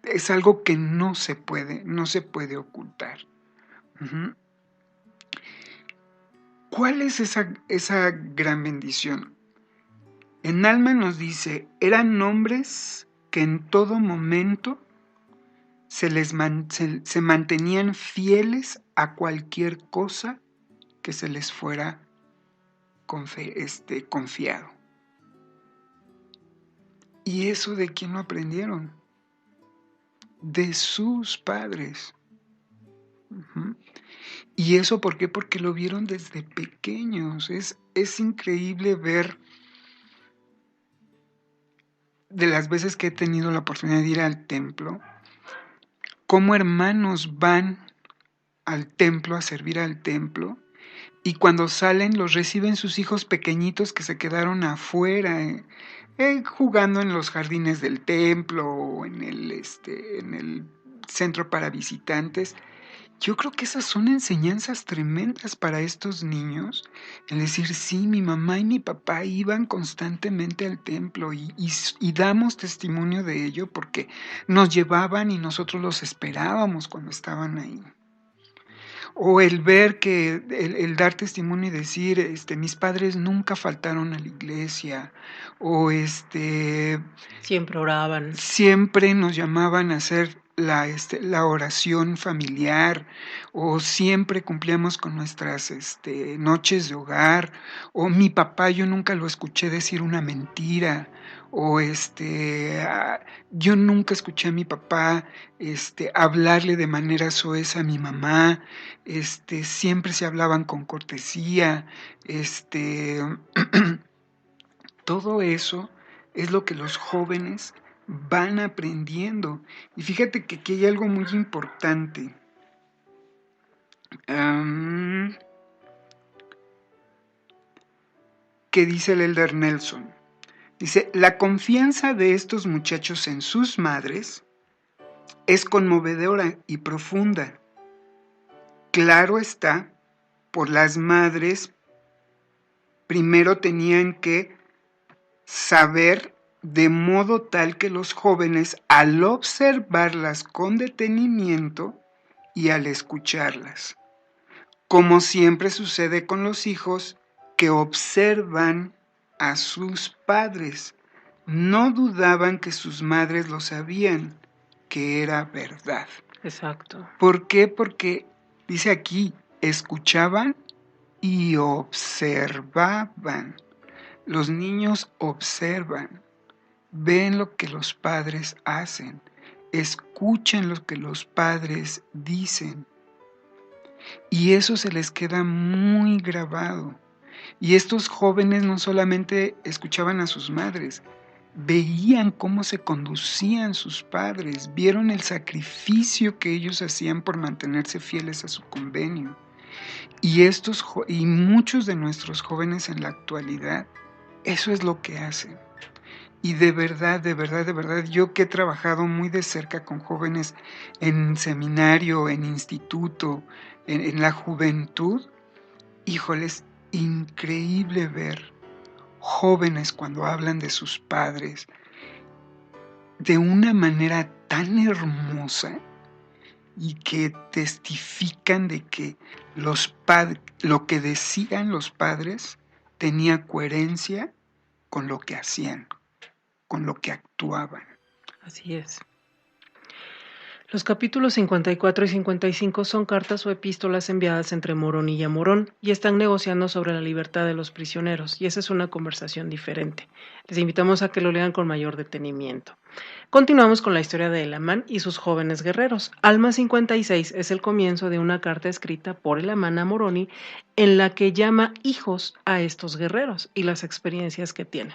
es algo que no se puede ocultar. Uh-huh. ¿Cuál es esa gran bendición? En Alma nos dice, eran hombres que en todo momento se mantenían fieles a cualquier cosa que se les fuera confiado. ¿Y eso de quién lo aprendieron? De sus padres. Uh-huh. ¿Y eso por qué? Porque lo vieron desde pequeños. Es increíble ver, de las veces que he tenido la oportunidad de ir al templo, cómo hermanos van al templo a servir al templo, y cuando salen los reciben sus hijos pequeñitos que se quedaron afuera, jugando en los jardines del templo o en el centro para visitantes. Yo creo que esas son enseñanzas tremendas para estos niños, el decir, sí, mi mamá y mi papá iban constantemente al templo y damos testimonio de ello porque nos llevaban y nosotros los esperábamos cuando estaban ahí. O el ver que, el dar testimonio y decir, mis padres nunca faltaron a la iglesia, o siempre oraban. Siempre nos llamaban a hacer la oración familiar, o siempre cumplíamos con nuestras noches de hogar, o mi papá yo nunca lo escuché decir una mentira, o yo nunca escuché a mi papá hablarle de manera soez a mi mamá, siempre se hablaban con cortesía, todo eso es lo que los jóvenes van aprendiendo. Y fíjate que aquí hay algo muy importante. Que dice el Elder Nelson. Dice, la confianza de estos muchachos en sus madres es conmovedora y profunda. Claro está, por las madres primero tenían que saber de modo tal que los jóvenes, al observarlas con detenimiento y al escucharlas, como siempre sucede con los hijos que observan a sus padres, no dudaban que sus madres lo sabían, que era verdad. Exacto. ¿Por qué? Porque dice aquí, escuchaban y observaban. Los niños observan, ven lo que los padres hacen, escuchan lo que los padres dicen. Y eso se les queda muy grabado. Y estos jóvenes no solamente escuchaban a sus madres, veían cómo se conducían sus padres, vieron el sacrificio que ellos hacían por mantenerse fieles a su convenio. Y muchos de nuestros jóvenes en la actualidad, eso es lo que hacen. Y de verdad, yo que he trabajado muy de cerca con jóvenes en seminario, en instituto, en la juventud, híjoles, increíble ver jóvenes cuando hablan de sus padres de una manera tan hermosa y que testifican de que lo que decían los padres tenía coherencia con lo que hacían, con lo que actuaban. Así es. Los capítulos 54 y 55 son cartas o epístolas enviadas entre Moroni y Amorón y están negociando sobre la libertad de los prisioneros, y esa es una conversación diferente. Les invitamos a que lo lean con mayor detenimiento. Continuamos con la historia de Elamán y sus jóvenes guerreros. Alma 56 es el comienzo de una carta escrita por Elamán a Moroni en la que llama hijos a estos guerreros y las experiencias que tienen.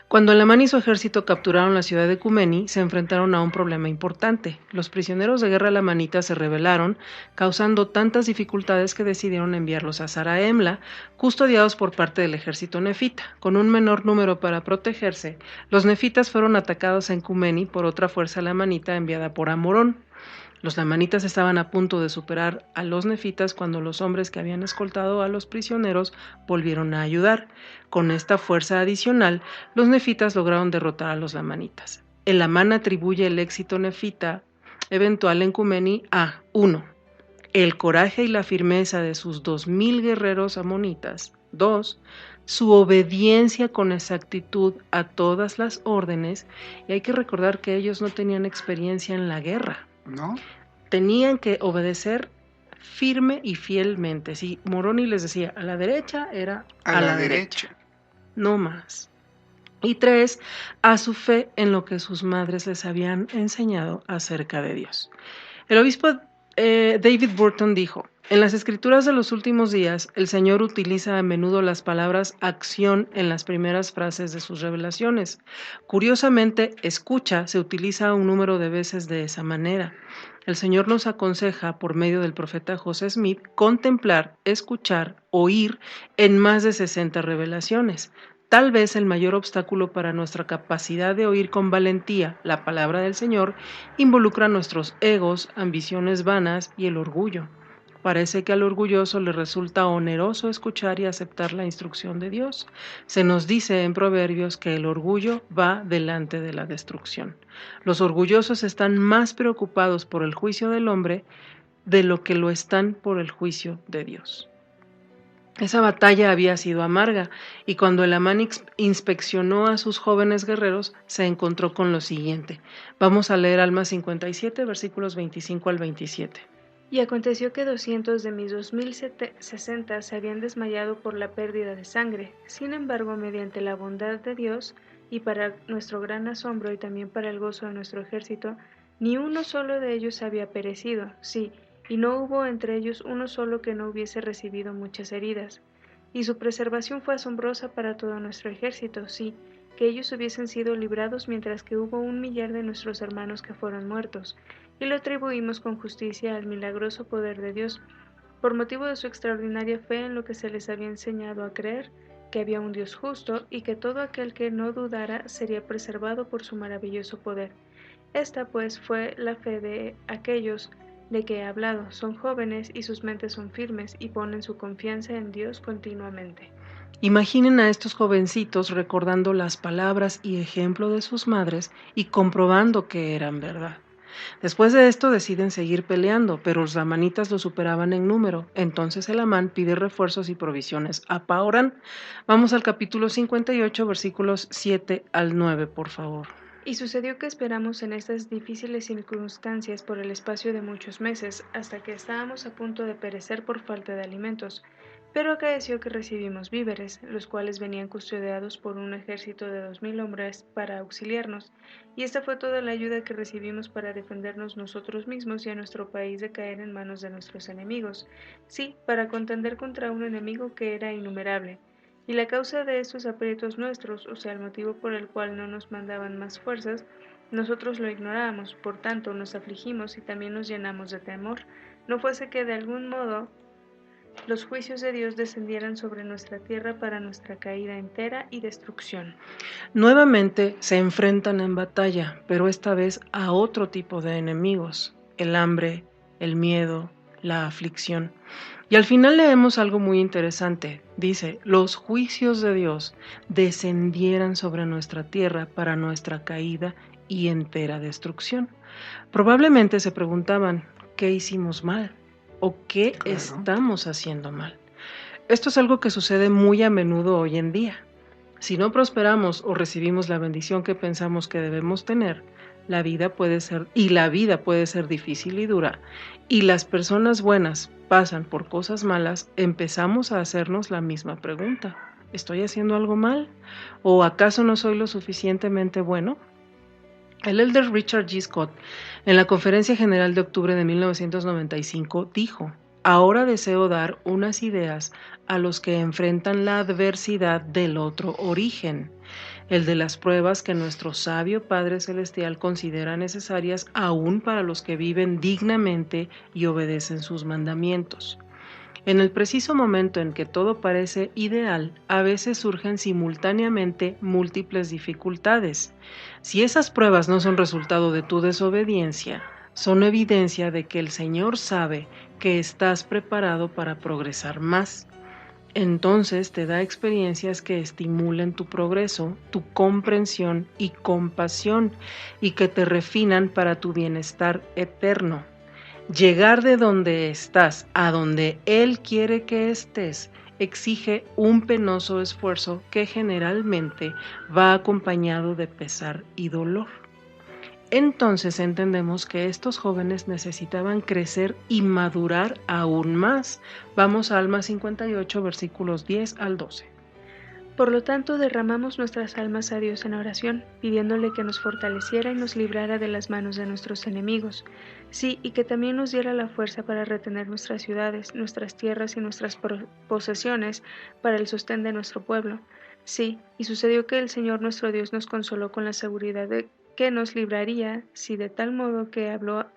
Cuando Elamán y su ejército capturaron la ciudad de Cumeni, se enfrentaron a un problema importante. Los prisioneros de guerra lamanitas se rebelaron, causando tantas dificultades que decidieron enviarlos a Zaraemla, custodiados por parte del ejército nefita. Con un menor número para protegerse, los nefitas fueron atacados en Cumeni por otra fuerza lamanita enviada por Amorón. Los lamanitas estaban a punto de superar a los nefitas cuando los hombres que habían escoltado a los prisioneros volvieron a ayudar. Con esta fuerza adicional, los nefitas lograron derrotar a los lamanitas. el Amán atribuye el éxito nefita eventual en Cumeni a 1. El coraje y la firmeza de sus 2000 guerreros amonitas. 2. Su obediencia con exactitud a todas las órdenes. Y hay que recordar que ellos no tenían experiencia en la guerra. ¿No? Tenían que obedecer firme y fielmente. Si Moroni les decía a la derecha, era a la derecha. No más. Y 3, a su fe en lo que sus madres les habían enseñado acerca de Dios. El obispo David Burton dijo: en las escrituras de los últimos días, el Señor utiliza a menudo las palabras acción en las primeras frases de sus revelaciones. Curiosamente, escucha se utiliza un número de veces de esa manera. El Señor nos aconseja, por medio del profeta José Smith, contemplar, escuchar, oír en más de 60 revelaciones. Tal vez el mayor obstáculo para nuestra capacidad de oír con valentía la palabra del Señor involucra nuestros egos, ambiciones vanas y el orgullo. Parece que al orgulloso le resulta oneroso escuchar y aceptar la instrucción de Dios. Se nos dice en Proverbios que el orgullo va delante de la destrucción. Los orgullosos están más preocupados por el juicio del hombre de lo que lo están por el juicio de Dios. Esa batalla había sido amarga, y cuando el Amán inspeccionó a sus jóvenes guerreros, se encontró con lo siguiente. Vamos a leer Alma 57, versículos 25 al 27. Y aconteció que 200 de mis 2060 se habían desmayado por la pérdida de sangre. Sin embargo, mediante la bondad de Dios, y para nuestro gran asombro y también para el gozo de nuestro ejército, ni uno solo de ellos había perecido, sí, y no hubo entre ellos uno solo que no hubiese recibido muchas heridas. Y su preservación fue asombrosa para todo nuestro ejército, sí, que ellos hubiesen sido librados mientras que hubo 1,000,000 de nuestros hermanos que fueron muertos, y lo atribuimos con justicia al milagroso poder de Dios, por motivo de su extraordinaria fe en lo que se les había enseñado a creer, que había un Dios justo y que todo aquel que no dudara sería preservado por su maravilloso poder. Esta pues fue la fe de aquellos de que he hablado. Son jóvenes y sus mentes son firmes y ponen su confianza en Dios continuamente. Imaginen a estos jovencitos recordando las palabras y ejemplo de sus madres y comprobando que eran verdad. Después de esto deciden seguir peleando, pero los amanitas lo superaban en número. Entonces el Amán pide refuerzos y provisiones a Paorán. Vamos al capítulo 58, versículos 7 al 9, por favor. Y sucedió que esperamos en estas difíciles circunstancias por el espacio de muchos meses, hasta que estábamos a punto de perecer por falta de alimentos. Pero acaeció que recibimos víveres, los cuales venían custodiados por un ejército de 2000 hombres para auxiliarnos, y esta fue toda la ayuda que recibimos para defendernos nosotros mismos y a nuestro país de caer en manos de nuestros enemigos, sí, para contender contra un enemigo que era innumerable. Y la causa de estos aprietos nuestros, o sea, el motivo por el cual no nos mandaban más fuerzas, nosotros lo ignorábamos, por tanto nos afligimos y también nos llenamos de temor, no fuese que de algún modo los juicios de Dios descendieran sobre nuestra tierra para nuestra caída entera y destrucción. Nuevamente se enfrentan en batalla, pero esta vez a otro tipo de enemigos: el hambre, el miedo, la aflicción. Y al final leemos algo muy interesante. Dice: los juicios de Dios descendieran sobre nuestra tierra para nuestra caída y entera destrucción. Probablemente se preguntaban: ¿qué hicimos mal? ¿O qué estamos haciendo mal? Esto es algo que sucede muy a menudo hoy en día. Si no prosperamos o recibimos la bendición que pensamos que debemos tener, la vida puede ser difícil y dura, y las personas buenas pasan por cosas malas. Empezamos a hacernos la misma pregunta: ¿estoy haciendo algo mal? ¿O acaso no soy lo suficientemente bueno? El elder Richard G. Scott, en la Conferencia General de octubre de 1995, dijo: ahora deseo dar unas ideas a los que enfrentan la adversidad del otro origen, el de las pruebas que nuestro sabio Padre Celestial considera necesarias aún para los que viven dignamente y obedecen sus mandamientos. En el preciso momento en que todo parece ideal, a veces surgen simultáneamente múltiples dificultades. Si esas pruebas no son resultado de tu desobediencia, son evidencia de que el Señor sabe que estás preparado para progresar más. Entonces te da experiencias que estimulen tu progreso, tu comprensión y compasión, y que te refinan para tu bienestar eterno. Llegar de donde estás a donde Él quiere que estés exige un penoso esfuerzo que generalmente va acompañado de pesar y dolor. Entonces entendemos que estos jóvenes necesitaban crecer y madurar aún más. Vamos a Alma 58, versículos 10 al 12. Por lo tanto, derramamos nuestras almas a Dios en oración, pidiéndole que nos fortaleciera y nos librara de las manos de nuestros enemigos. Sí, y que también nos diera la fuerza para retener nuestras ciudades, nuestras tierras y nuestras posesiones para el sostén de nuestro pueblo. Sí, y sucedió que el Señor nuestro Dios nos consoló con la seguridad de que nos libraría de tal modo que habló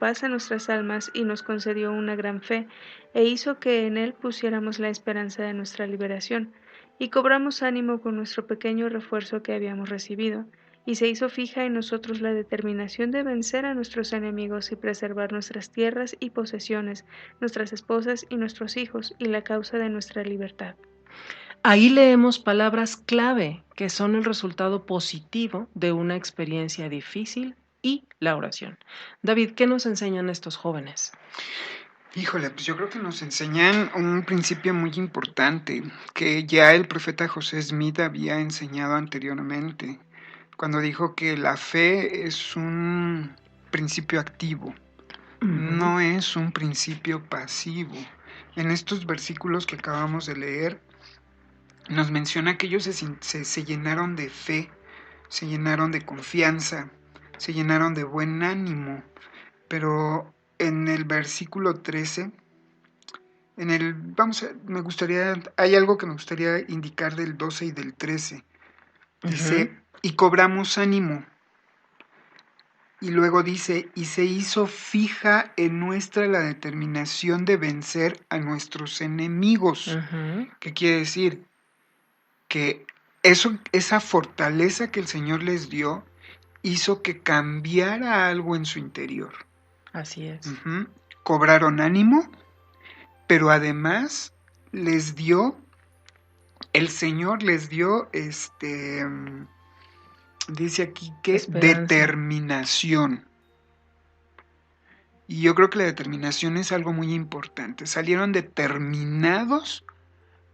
paz a nuestras almas y nos concedió una gran fe, e hizo que en él pusiéramos la esperanza de nuestra liberación, y cobramos ánimo con nuestro pequeño refuerzo que habíamos recibido, y se hizo fija en nosotros la determinación de vencer a nuestros enemigos y preservar nuestras tierras y posesiones, nuestras esposas y nuestros hijos, y la causa de nuestra libertad. Ahí leemos palabras clave que son el resultado positivo de una experiencia difícil y la oración. David, ¿qué nos enseñan estos jóvenes? Híjole, pues yo creo que nos enseñan un principio muy importante que ya el profeta José Smith había enseñado anteriormente, cuando dijo que la fe es un principio activo, no es un principio pasivo. En estos versículos que acabamos de leer, nos menciona que ellos se llenaron de fe, se llenaron de confianza, se llenaron de buen ánimo, pero en el versículo 13, hay algo que me gustaría indicar del 12 y del 13. Dice, y cobramos ánimo. Y luego dice, y se hizo fija en nuestra la determinación de vencer a nuestros enemigos. ¿Qué quiere decir? Que esa fortaleza que el Señor les dio hizo que cambiara algo en su interior. Así es. Cobraron ánimo, pero además el Señor les dio, dice aquí que esperanza. Determinación. Y yo creo que la determinación es algo muy importante. Salieron determinados,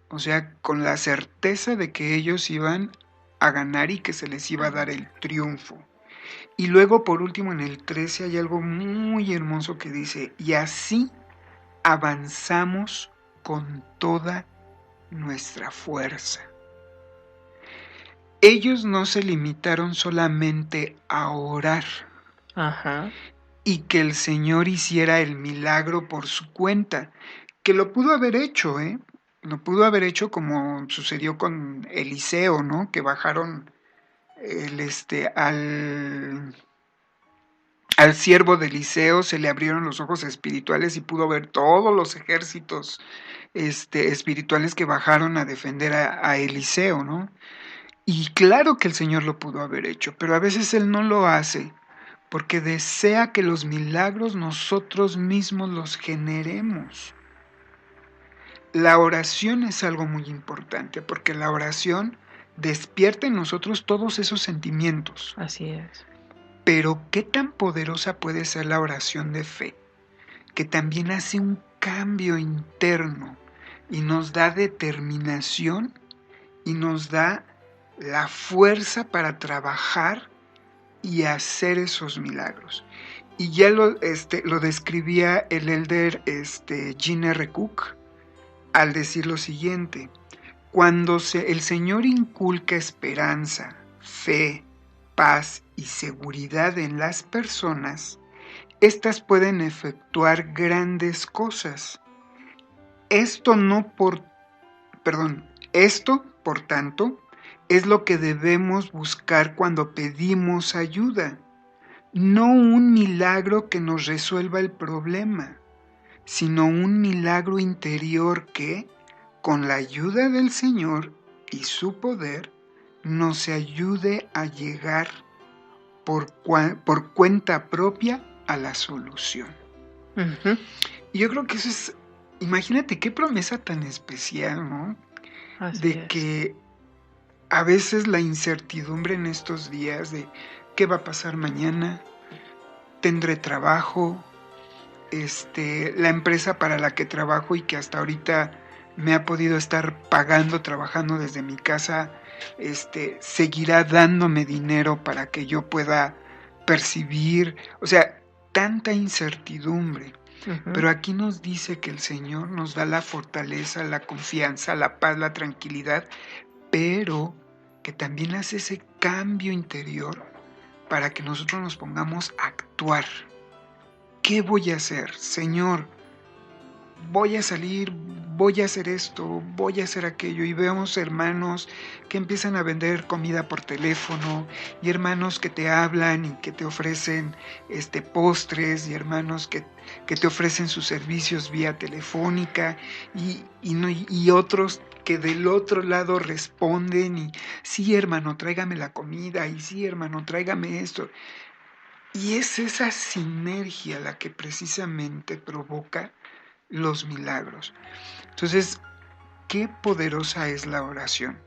o sea, con la certeza de que ellos iban a ganar y que se les iba a dar el triunfo. Y luego, por último, en el 13 hay algo muy hermoso que dice, y así avanzamos con toda nuestra fuerza. Ellos no se limitaron solamente a orar y que el Señor hiciera el milagro por su cuenta, que lo pudo haber hecho, lo pudo haber hecho como sucedió con Eliseo, ¿no? Que bajaron al siervo de Eliseo se le abrieron los ojos espirituales y pudo ver todos los ejércitos espirituales que bajaron a defender a Eliseo, ¿no? Y claro que el Señor lo pudo haber hecho, pero a veces Él no lo hace porque desea que los milagros nosotros mismos los generemos. La oración es algo muy importante porque la oración despierta en nosotros todos esos sentimientos. Así es. Pero ¿qué tan poderosa puede ser la oración de fe? Que también hace un cambio interno y nos da determinación y nos da la fuerza para trabajar y hacer esos milagros. Y ya lo describía el elder Gene R. Cook al decir lo siguiente: cuando el Señor inculca esperanza, fe, paz y seguridad en las personas, éstas pueden efectuar grandes cosas. Esto, por tanto, es lo que debemos buscar cuando pedimos ayuda. No un milagro que nos resuelva el problema, sino un milagro interior que, con la ayuda del Señor y su poder, nos ayude a llegar por cuenta propia a la solución. Y yo creo que eso es imagínate qué promesa tan especial, ¿no? Así De es. que a veces la incertidumbre en estos días de qué va a pasar mañana, tendré trabajo, la empresa para la que trabajo y que hasta ahorita me ha podido estar pagando trabajando desde mi casa, seguirá dándome dinero para que yo pueda percibir, o sea, tanta incertidumbre. Ujú. Pero aquí nos dice que el Señor nos da la fortaleza, la confianza, la paz, la tranquilidad, pero que también hace ese cambio interior para que nosotros nos pongamos a actuar. ¿Qué voy a hacer? Señor, voy a salir, voy a hacer esto, voy a hacer aquello. Y vemos hermanos que empiezan a vender comida por teléfono, y hermanos que te hablan y que te ofrecen postres, y hermanos que te ofrecen sus servicios vía telefónica, y otros que del otro lado responden y sí, hermano, tráigame la comida, y sí, hermano, tráigame esto. Y es esa sinergia la que precisamente provoca los milagros. Entonces, qué poderosa es la oración.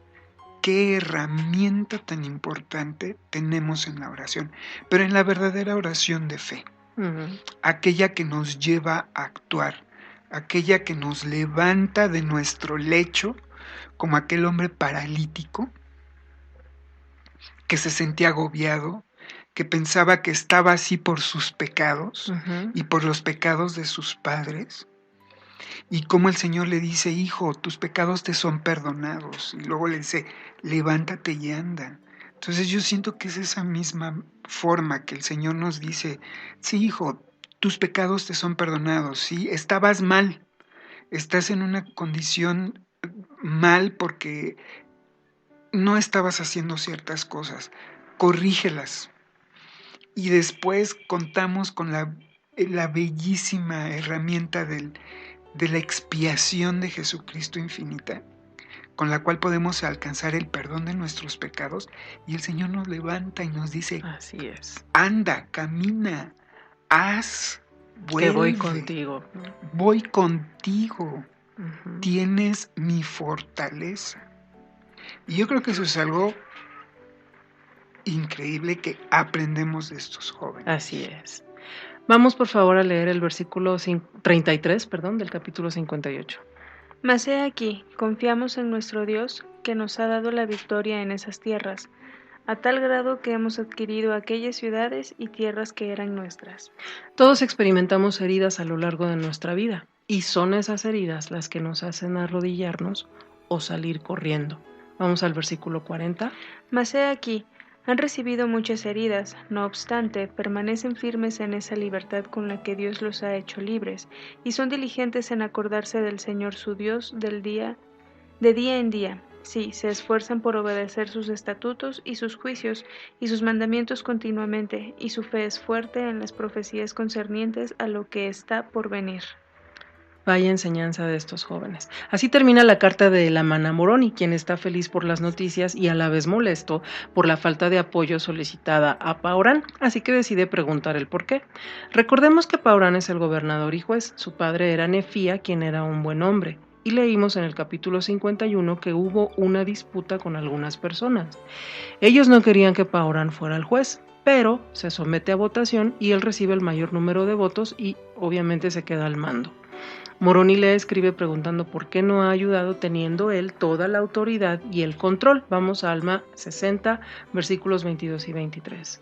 Qué herramienta tan importante tenemos en la oración, pero en la verdadera oración de fe, Ujú. aquella que nos lleva a actuar, aquella que nos levanta de nuestro lecho, como aquel hombre paralítico que se sentía agobiado, que pensaba que estaba así por sus pecados Ujú. y por los pecados de sus padres, y como el Señor le dice, hijo, tus pecados te son perdonados, y luego le dice, levántate y anda. Entonces yo siento que es esa misma forma que el Señor nos dice, sí, hijo, tus pecados te son perdonados, sí, estabas mal, estás en una condición mal porque no estabas haciendo ciertas cosas, corrígelas. Y después contamos con la bellísima herramienta de la expiación de Jesucristo infinita, con la cual podemos alcanzar el perdón de nuestros pecados, y el Señor nos levanta y nos dice, Así es. anda, camina, haz, Que voy vuelve, contigo. voy contigo, Ujú. tienes mi fortaleza. Y yo creo que eso es algo increíble que aprendemos de estos jóvenes. Así es. Vamos por favor a leer el versículo 33, del capítulo 58. Mas he aquí, confiamos en nuestro Dios, que nos ha dado la victoria en esas tierras, a tal grado que hemos adquirido aquellas ciudades y tierras que eran nuestras. Todos experimentamos heridas a lo largo de nuestra vida, y son esas heridas las que nos hacen arrodillarnos o salir corriendo. Vamos al versículo 40. Mas he aquí, han recibido muchas heridas, no obstante, permanecen firmes en esa libertad con la que Dios los ha hecho libres, y son diligentes en acordarse del Señor su Dios de día en día. Sí, se esfuerzan por obedecer sus estatutos y sus juicios y sus mandamientos continuamente, y su fe es fuerte en las profecías concernientes a lo que está por venir. Vaya enseñanza de estos jóvenes. Así termina la carta de Lamana Moroni, quien está feliz por las noticias y a la vez molesto por la falta de apoyo solicitada a Paurán, así que decide preguntar el por qué. Recordemos que Paurán es el gobernador y juez, su padre era Nefía, quien era un buen hombre, y leímos en el capítulo 51 que hubo una disputa con algunas personas. Ellos no querían que Paurán fuera el juez, pero se somete a votación y él recibe el mayor número de votos y obviamente se queda al mando. Moroni le escribe preguntando por qué no ha ayudado teniendo él toda la autoridad y el control. Vamos a Alma 60, versículos 22 y 23.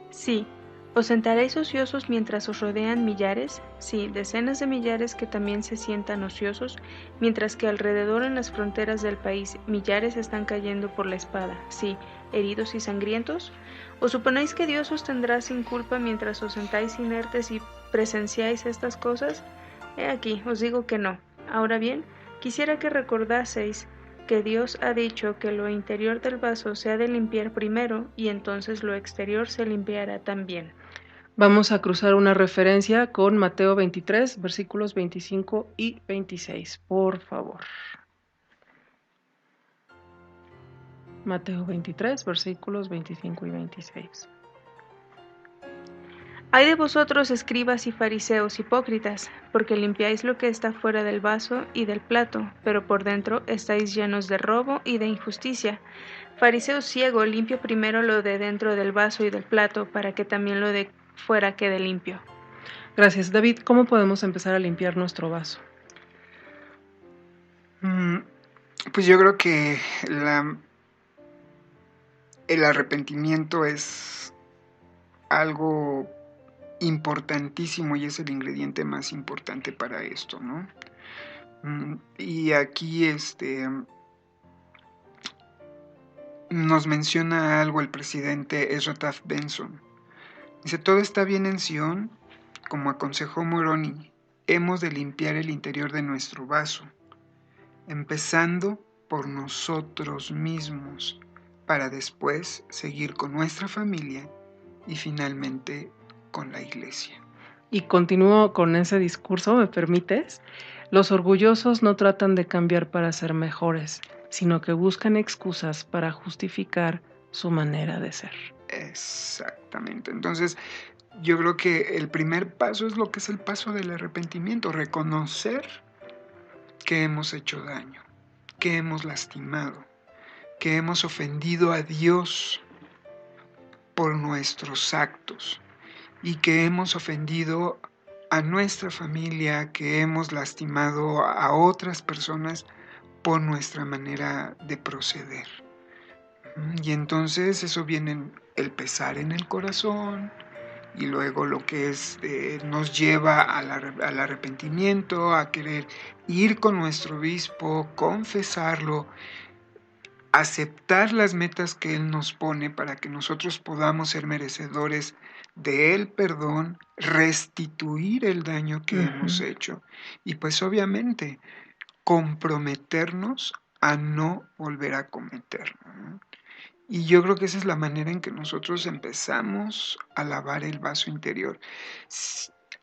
Sí, ¿os sentaréis ociosos mientras os rodean millares? Sí, decenas de millares que también se sientan ociosos, mientras que alrededor en las fronteras del país millares están cayendo por la espada, sí, heridos y sangrientos. ¿Os suponéis que Dios os tendrá sin culpa mientras os sentáis inertes y presenciáis estas cosas? He aquí, os digo que no. Ahora bien, quisiera que recordaseis que Dios ha dicho que lo interior del vaso se ha de limpiar primero y entonces lo exterior se limpiará también. Vamos a cruzar una referencia con Mateo 23, versículos 25 y 26, por favor. Mateo 23, versículos 25 y 26. Ay de vosotros, escribas y fariseos hipócritas, porque limpiáis lo que está fuera del vaso y del plato, pero por dentro estáis llenos de robo y de injusticia. Fariseo ciego, limpio primero lo de dentro del vaso y del plato, para que también lo de fuera quede limpio. Gracias, David. ¿Cómo podemos empezar a limpiar nuestro vaso? Pues yo creo que el arrepentimiento es algo importantísimo y es el ingrediente más importante para esto, ¿no? Y aquí nos menciona algo el presidente Ezra Taft Benson. Dice, todo está bien en Sion, como aconsejó Moroni, hemos de limpiar el interior de nuestro vaso, empezando por nosotros mismos, para después seguir con nuestra familia y finalmente con la iglesia. Y continúo con ese discurso, ¿me permites? Los orgullosos no tratan de cambiar para ser mejores, sino que buscan excusas para justificar su manera de ser. Exactamente. Entonces, yo creo que el primer paso es lo que es el paso del arrepentimiento, reconocer que hemos hecho daño, que hemos lastimado, que hemos ofendido a Dios por nuestros actos y que hemos ofendido a nuestra familia, que hemos lastimado a otras personas por nuestra manera de proceder. Y entonces eso viene el pesar en el corazón y luego lo que es nos lleva al arrepentimiento, a querer ir con nuestro obispo, confesarlo, aceptar las metas que Él nos pone para que nosotros podamos ser merecedores del perdón, restituir el daño que hemos hecho y pues obviamente comprometernos a no volver a cometerlo, ¿no? Y yo creo que esa es la manera en que nosotros empezamos a lavar el vaso interior.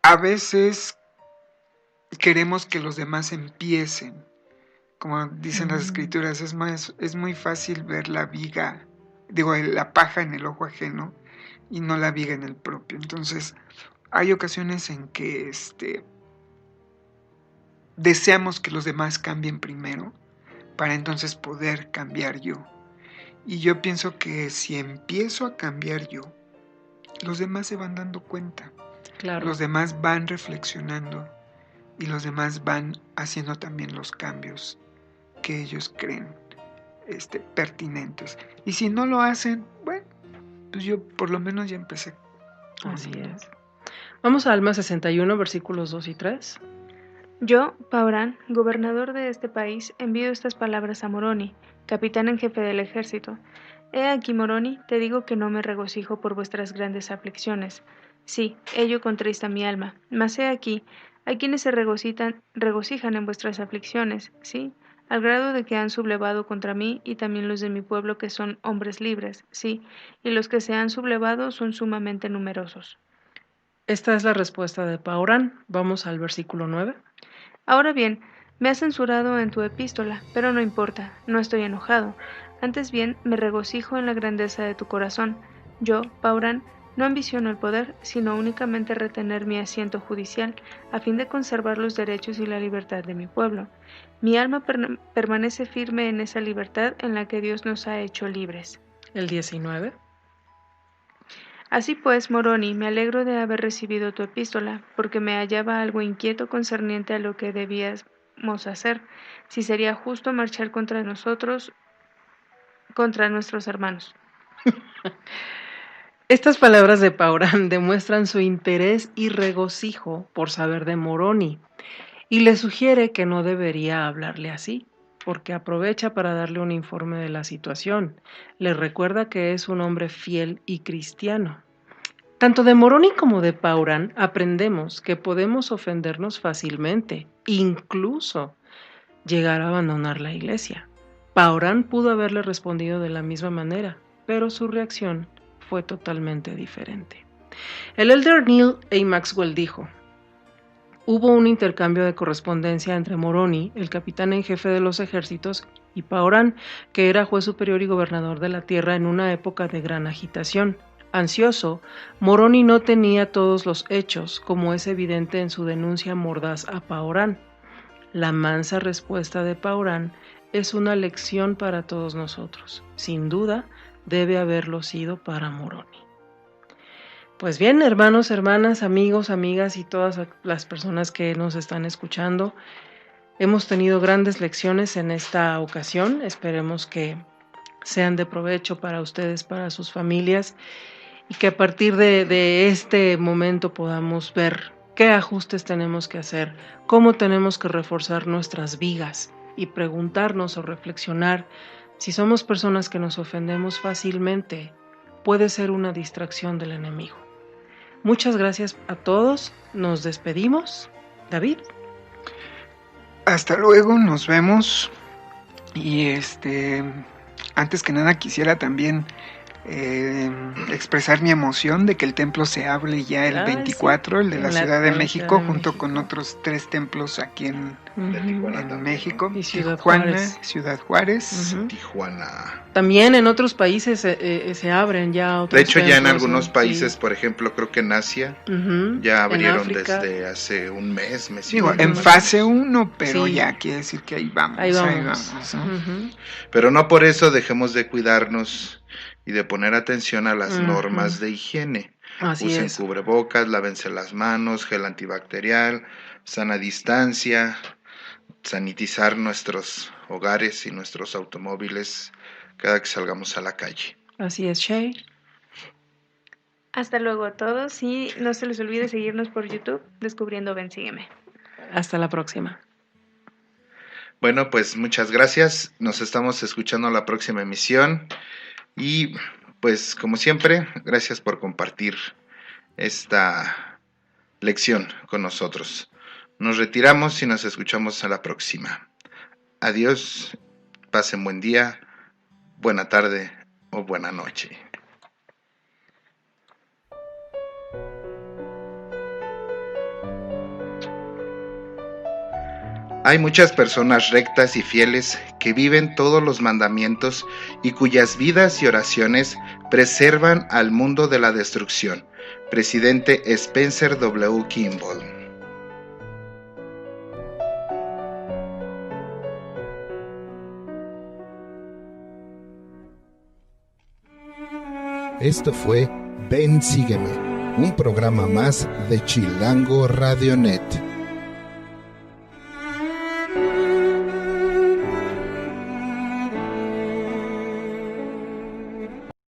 A veces queremos que los demás empiecen. Como dicen las escrituras, es muy fácil ver la paja en el ojo ajeno y no la viga en el propio. Entonces, hay ocasiones en que deseamos que los demás cambien primero para entonces poder cambiar yo. Y yo pienso que si empiezo a cambiar yo, los demás se van dando cuenta. Claro. Los demás van reflexionando y los demás van haciendo también los cambios que ellos creen pertinentes. Y si no lo hacen, bueno, pues yo por lo menos ya empecé. Así es. Vamos a Alma 61, versículos 2 y 3. Yo, Paurán, gobernador de este país, envío estas palabras a Moroni, capitán en jefe del ejército. He aquí, Moroni, te digo que no me regocijo por vuestras grandes aflicciones. Sí, ello contrista mi alma, mas he aquí, hay quienes se regocijan en vuestras aflicciones, sí, al grado de que han sublevado contra mí y también los de mi pueblo que son hombres libres, sí, y los que se han sublevado son sumamente numerosos. Esta es la respuesta de Paurán. Vamos al versículo 9. Ahora bien, me has censurado en tu epístola, pero no importa, no estoy enojado. Antes bien, me regocijo en la grandeza de tu corazón. Yo, Paurán, no ambiciono el poder, sino únicamente retener mi asiento judicial, a fin de conservar los derechos y la libertad de mi pueblo. Mi alma permanece firme en esa libertad en la que Dios nos ha hecho libres. El 19. Así pues, Moroni, me alegro de haber recibido tu epístola, porque me hallaba algo inquieto concerniente a lo que debíamos hacer, si sería justo marchar contra nuestros hermanos. Estas palabras de Paurán demuestran su interés y regocijo por saber de Moroni, y le sugiere que no debería hablarle así, porque aprovecha para darle un informe de la situación. Le recuerda que es un hombre fiel y cristiano. Tanto de Moroni como de Paurán aprendemos que podemos ofendernos fácilmente, incluso llegar a abandonar la iglesia. Paurán pudo haberle respondido de la misma manera, pero su reacción fue totalmente diferente. El elder Neil A. Maxwell dijo: hubo un intercambio de correspondencia entre Moroni, el capitán en jefe de los ejércitos, y Paurán, que era juez superior y gobernador de la tierra en una época de gran agitación. Ansioso, Moroni no tenía todos los hechos, como es evidente en su denuncia mordaz a Paorán. La mansa respuesta de Paorán es una lección para todos nosotros. Sin duda, debe haberlo sido para Moroni. Pues bien, hermanos, hermanas, amigos, amigas y todas las personas que nos están escuchando, hemos tenido grandes lecciones en esta ocasión. Esperemos que sean de provecho para ustedes, para sus familias, y que a partir de este momento podamos ver qué ajustes tenemos que hacer, cómo tenemos que reforzar nuestras vigas y preguntarnos o reflexionar si somos personas que nos ofendemos fácilmente. Puede ser una distracción del enemigo. Muchas gracias a todos. Nos despedimos. David. Hasta luego, nos vemos. Y antes que nada quisiera también expresar mi emoción de que el templo se abre ya el 24, sí, el de la Ciudad de México, junto con otros 3 templos aquí en México, y Ciudad Juárez, Tijuana. También en otros países se abren ya otros. De hecho, ya en templos, algunos ¿no? países, sí. Por ejemplo, creo que en Asia ya abrieron desde hace un mes. Digo, en fase 1, pero sí. Ya quiere decir que ahí vamos. ¿No? Pero no por eso dejemos de cuidarnos y de poner atención a las normas de higiene. Usen cubrebocas, lávense las manos, gel antibacterial, sana distancia, sanitizar nuestros hogares y nuestros automóviles cada que salgamos a la calle. Así es, Shay. Hasta luego a todos y no se les olvide seguirnos por YouTube, Descubriendo Ven, Sígueme. Hasta la próxima. Bueno, pues muchas gracias. Nos estamos escuchando la próxima emisión. Y pues como siempre, gracias por compartir esta lección con nosotros. Nos retiramos y nos escuchamos a la próxima. Adiós, pasen buen día, buena tarde o buena noche. Hay muchas personas rectas y fieles que viven todos los mandamientos y cuyas vidas y oraciones preservan al mundo de la destrucción. Presidente Spencer W. Kimball. Esto fue Ven Sígueme, un programa más de Chilango Radio Net.